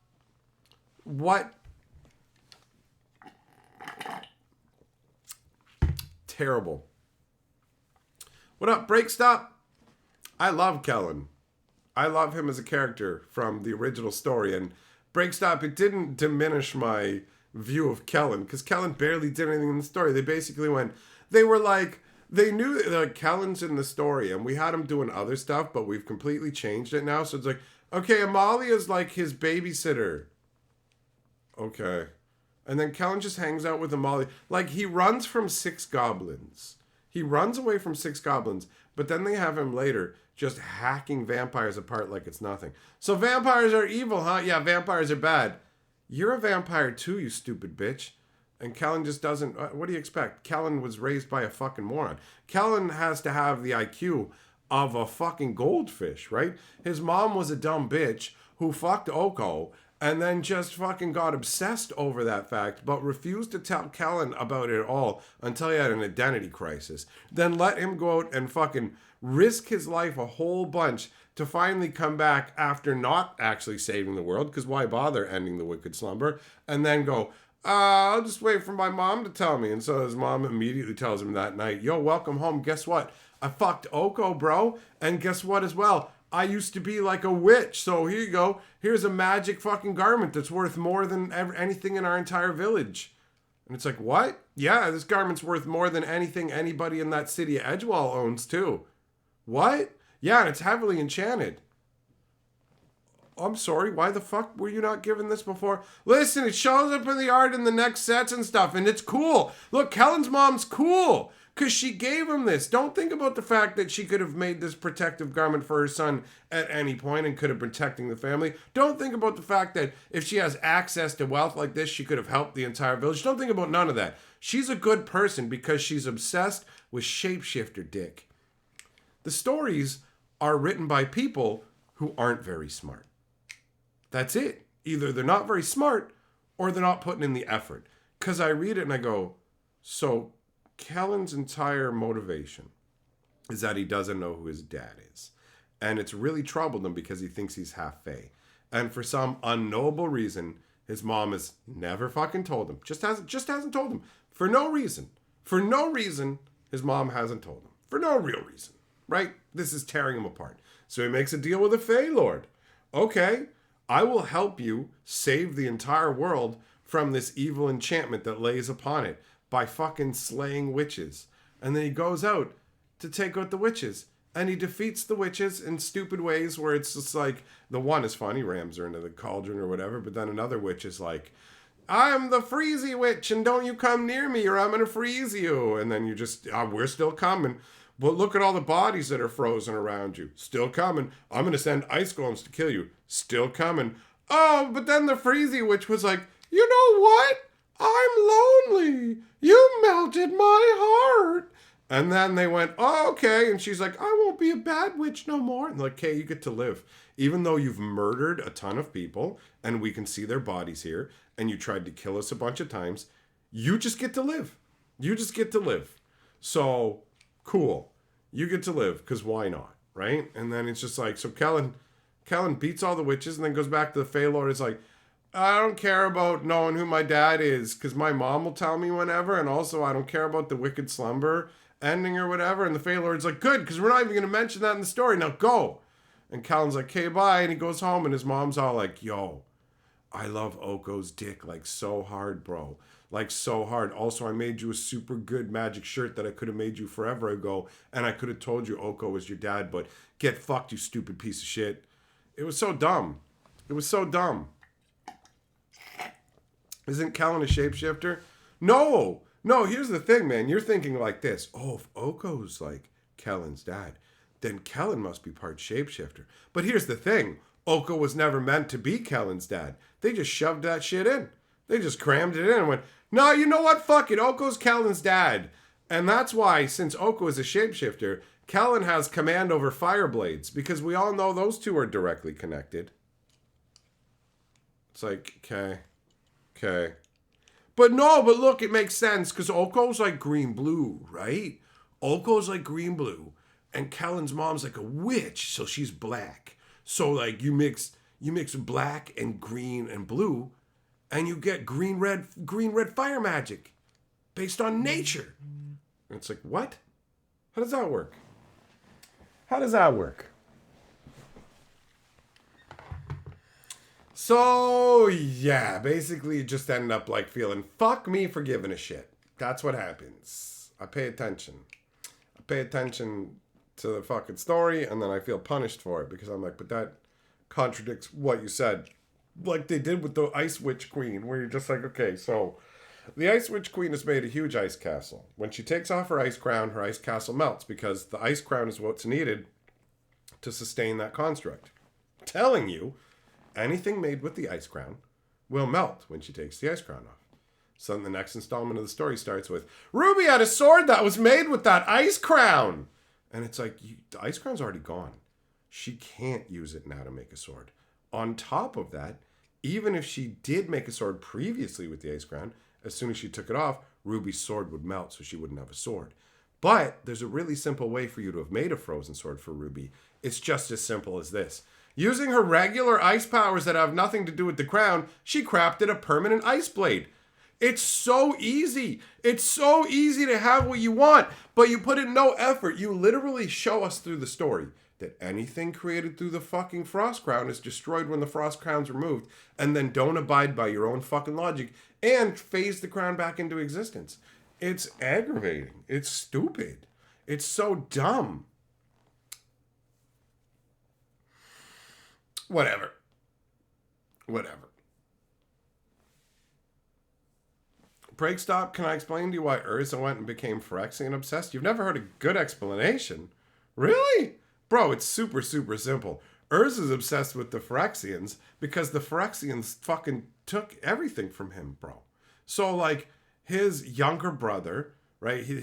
Terrible. What up, Break Stop? I love Kellen. I love him as a character from the original story, and Break Stop, it didn't diminish my view of Kellen, because Kellen barely did anything in the story. They basically they knew that Kellen's in the story, and we had him doing other stuff, but we've completely changed it now. So it's like, okay, Amalia's like his babysitter. Okay. And then Kellen just hangs out with them all. Like, he runs from 6 goblins. He runs away from 6 goblins, but then they have him later just hacking vampires apart like it's nothing. So vampires are evil, huh? Yeah, vampires are bad. You're a vampire too, you stupid bitch. And Kellen just doesn't... what do you expect? Kellen was raised by a fucking moron. Kellen has to have the IQ of a fucking goldfish, right? His mom was a dumb bitch who fucked Oko and then just fucking got obsessed over that fact, but refused to tell Kellen about it at all until he had an identity crisis. Then let him go out and fucking risk his life a whole bunch to finally come back after not actually saving the world, because why bother ending the wicked slumber, and then go, I'll just wait for my mom to tell me. And so his mom immediately tells him that night, yo, welcome home. Guess what? I fucked Oko, bro. And guess what as well? I used to be like a witch. So here you go. Here's a magic fucking garment that's worth more than anything in our entire village. And it's like, what? Yeah, this garment's worth more than anything anybody in that city of Edgewall owns too. What? Yeah, and it's heavily enchanted. I'm sorry, why the fuck were you not given this before? Listen, it shows up in the art in the next sets and stuff, and it's cool. Look, Kellen's mom's cool, because she gave him this. Don't think about the fact that she could have made this protective garment for her son at any point and could have been protecting the family. Don't think about the fact that if she has access to wealth like this, she could have helped the entire village. Don't think about none of that. She's a good person because she's obsessed with shapeshifter dick. The stories are written by people who aren't very smart. That's it. Either they're not very smart or they're not putting in the effort. Because I read it and I go, so Kellen's entire motivation is that he doesn't know who his dad is. And it's really troubled him because he thinks he's half Fae. And for some unknowable reason, his mom has never fucking told him. Just hasn't told him. For no reason. For no reason, his mom hasn't told him. For no real reason. Right? This is tearing him apart. So he makes a deal with a Fae Lord. Okay, I will help you save the entire world from this evil enchantment that lays upon it by fucking slaying witches. And then he goes out to take out the witches. And he defeats the witches in stupid ways where it's just like, the one is funny, rams her into the cauldron or whatever, but then another witch is like, I'm the freezy witch and don't you come near me or I'm going to freeze you. And then you just, we're still coming. But look at all the bodies that are frozen around you. Still coming. I'm going to send ice golems to kill you. Still coming. Oh, but then the freezy witch was like, you know what? I'm lonely. You melted my heart. And then they went, oh, okay. And she's like, I won't be a bad witch no more. And like, okay, you get to live. Even though you've murdered a ton of people and we can see their bodies here and you tried to kill us a bunch of times, you just get to live. You just get to live. So... cool. You get to live, because why not, right? And then it's just like, so Kellen beats all the witches and then goes back to the Fae Lord. It's like, I don't care about knowing who my dad is, because my mom will tell me whenever, and also I don't care about the wicked slumber ending or whatever. And the Fae Lord's like, good, because we're not even going to mention that in the story. Now go. And Kellen's like, okay, bye. And he goes home, and his mom's all like, yo, I love Oko's dick, like, so hard, bro. Like, so hard. Also, I made you a super good magic shirt that I could have made you forever ago, and I could have told you Oko was your dad, but get fucked, you stupid piece of shit. It was so dumb. It was so dumb. Isn't Kellen a shapeshifter? No, here's the thing, man. You're thinking like this. Oh, if Oko's like Kellen's dad, then Kellen must be part shapeshifter. But here's the thing. Oko was never meant to be Kellen's dad. They just shoved that shit in. They just crammed it in and went, no, you know what? Fuck it. Oko's Kellen's dad. And that's why, since Oko is a shapeshifter, Kellen has command over Fireblades, because we all know those two are directly connected. It's like, okay. But look, it makes sense, because Oko's like green-blue, right? Oko's like green-blue, and Kellen's mom's like a witch, so she's black. So, like, you mix black and green and blue, and you get green red fire magic based on nature. And it's like, what? How does that work? So, yeah, basically you just end up like feeling, fuck me for giving a shit. That's what happens. I pay attention to the fucking story, and then I feel punished for it because I'm like, but that contradicts what you said like they did with the Ice Witch Queen, where you're just like, okay, so the Ice Witch Queen has made a huge ice castle. When she takes off her ice crown, her ice castle melts because the ice crown is what's needed to sustain that construct. Telling you, anything made with the ice crown will melt when she takes the ice crown off. So then the next installment of the story starts with, Ruby had a sword that was made with that ice crown. And it's like, the ice crown's already gone. She can't use it now to make a sword. On top of that, even if she did make a sword previously with the ice crown, as soon as she took it off, Ruby's sword would melt, so she wouldn't have a sword. But there's a really simple way for you to have made a frozen sword for Ruby. It's just as simple as this. Using her regular ice powers that have nothing to do with the crown, she crafted a permanent ice blade. It's so easy. It's so easy to have what you want, but you put in no effort. You literally show us through the story that anything created through the fucking frost crown is destroyed when the frost crown's removed, and then don't abide by your own fucking logic and phase the crown back into existence. It's aggravating. It's stupid. It's so dumb. Whatever. Break stop, can I explain to you why Urza went and became Phyrexian obsessed? You've never heard a good explanation? Really? Bro, it's super, super simple. Urza's obsessed with the Phyrexians because the Phyrexians fucking took everything from him, bro. So, like, his younger brother, right? He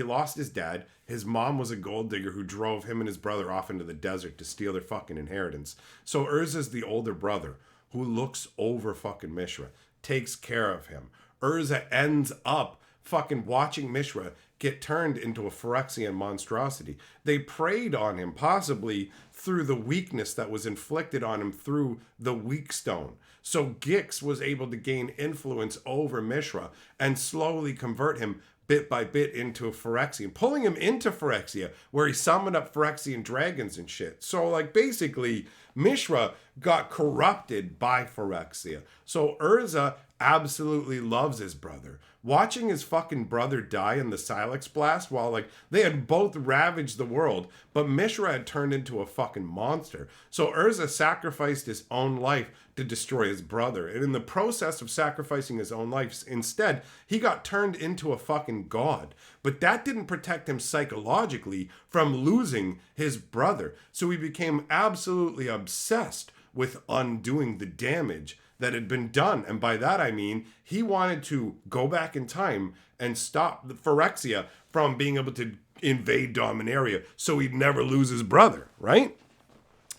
lost his dad. His mom was a gold digger who drove him and his brother off into the desert to steal their fucking inheritance. So Urza's the older brother who looks over fucking Mishra, takes care of him. Urza ends up fucking watching Mishra get turned into a Phyrexian monstrosity. They preyed on him, possibly through the weakness that was inflicted on him through the weak stone. So Gix was able to gain influence over Mishra and slowly convert him bit by bit into a Phyrexian, pulling him into Phyrexia, where he summoned up Phyrexian dragons and shit. So, like, basically, Mishra got corrupted by Phyrexia. So Urza absolutely loves his brother. Watching his fucking brother die in the Silex blast while, like, they had both ravaged the world, but Mishra had turned into a fucking monster. So Urza sacrificed his own life to destroy his brother. And in the process of sacrificing his own life, instead, he got turned into a fucking god. But that didn't protect him psychologically from losing his brother. So he became absolutely obsessed with undoing the damage that had been done. And by that I mean he wanted to go back in time and stop the Phyrexia from being able to invade Dominaria so he'd never lose his brother, right?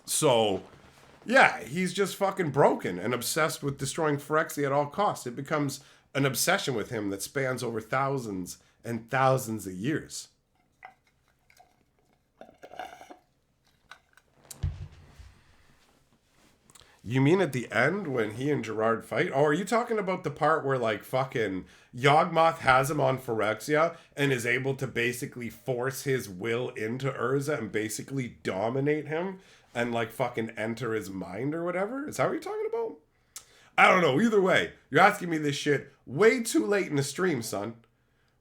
So, yeah, he's just fucking broken and obsessed with destroying Phyrexia at all costs. It becomes an obsession with him that spans over thousands and thousands of years. You mean at the end when he and Gerard fight? Oh, are you talking about the part where, like, fucking Yawgmoth has him on Phyrexia and is able to basically force his will into Urza and basically dominate him and, like, fucking enter his mind or whatever? Is that what you're talking about? I don't know. Either way, you're asking me this shit way too late in the stream, son.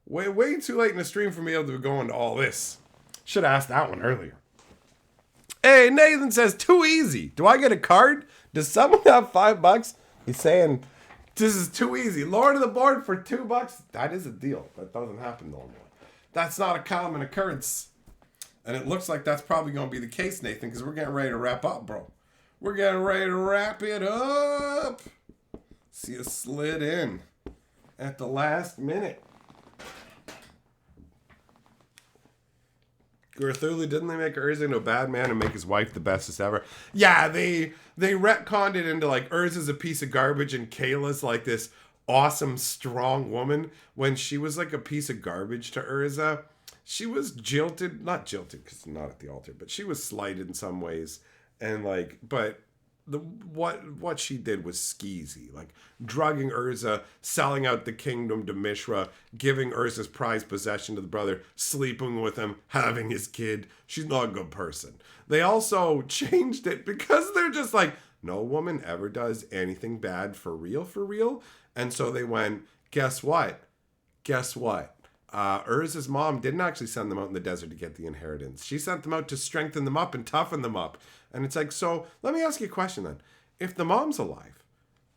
Way too late in the stream for me to be able to go into all this. Should have asked that one earlier. Hey, Nathan says, too easy. Do I get a card? Does someone have $5? He's saying, this is too easy. Lower to the board for $2. That is a deal. That doesn't happen normally. That's not a common occurrence. And it looks like that's probably going to be the case, Nathan, because we're getting ready to wrap up, bro. We're getting ready to wrap it up. See, it slid in at the last minute. Garthuli, didn't they make Urza into a bad man and make his wife the bestest ever? Yeah, they retconned it into, like, Urza's a piece of garbage and Kayla's like this awesome, strong woman. When she was like a piece of garbage to Urza, she was jilted, not jilted because not at the altar, but she was slighted in some ways. And, like, but what she did was skeezy, like drugging Urza, selling out the kingdom to Mishra, giving Urza's prized possession to the brother, sleeping with him, having his kid. She's not a good person. They also changed it because they're just like, no woman ever does anything bad for real. And so they went, guess what? Urza's mom didn't actually send them out in the desert to get the inheritance. She sent them out to strengthen them up and toughen them up. And it's like, so let me ask you a question then. If the mom's alive,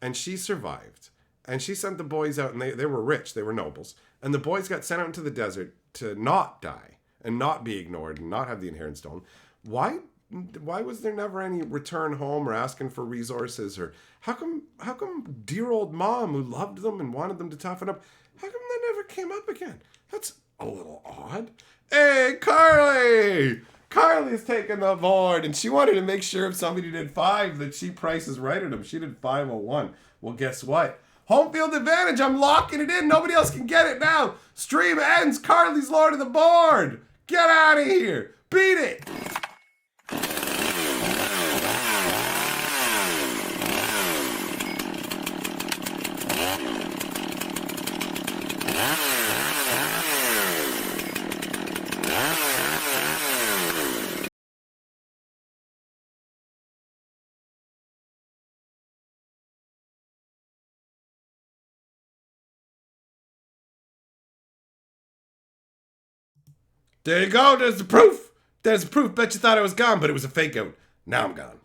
and she survived. And she sent the boys out, and they were rich, they were nobles. And the boys got sent out into the desert to not die and not be ignored and not have the inherent stone. Why was there never any return home or asking for resources? Or how come dear old mom who loved them and wanted them to toughen up, how come that never came up again? That's a little odd. Hey, Carly! Carly's taking the board, and she wanted to make sure if somebody did 5 that she prices right at them. She did 501. Well, guess what? Home field advantage. I'm locking it in. Nobody else can get it now. Stream ends. Carly's lord of the board. Get out of here. Beat it. There you go. There's the proof. There's the proof. Bet you thought I was gone, but it was a fake out. Now I'm gone.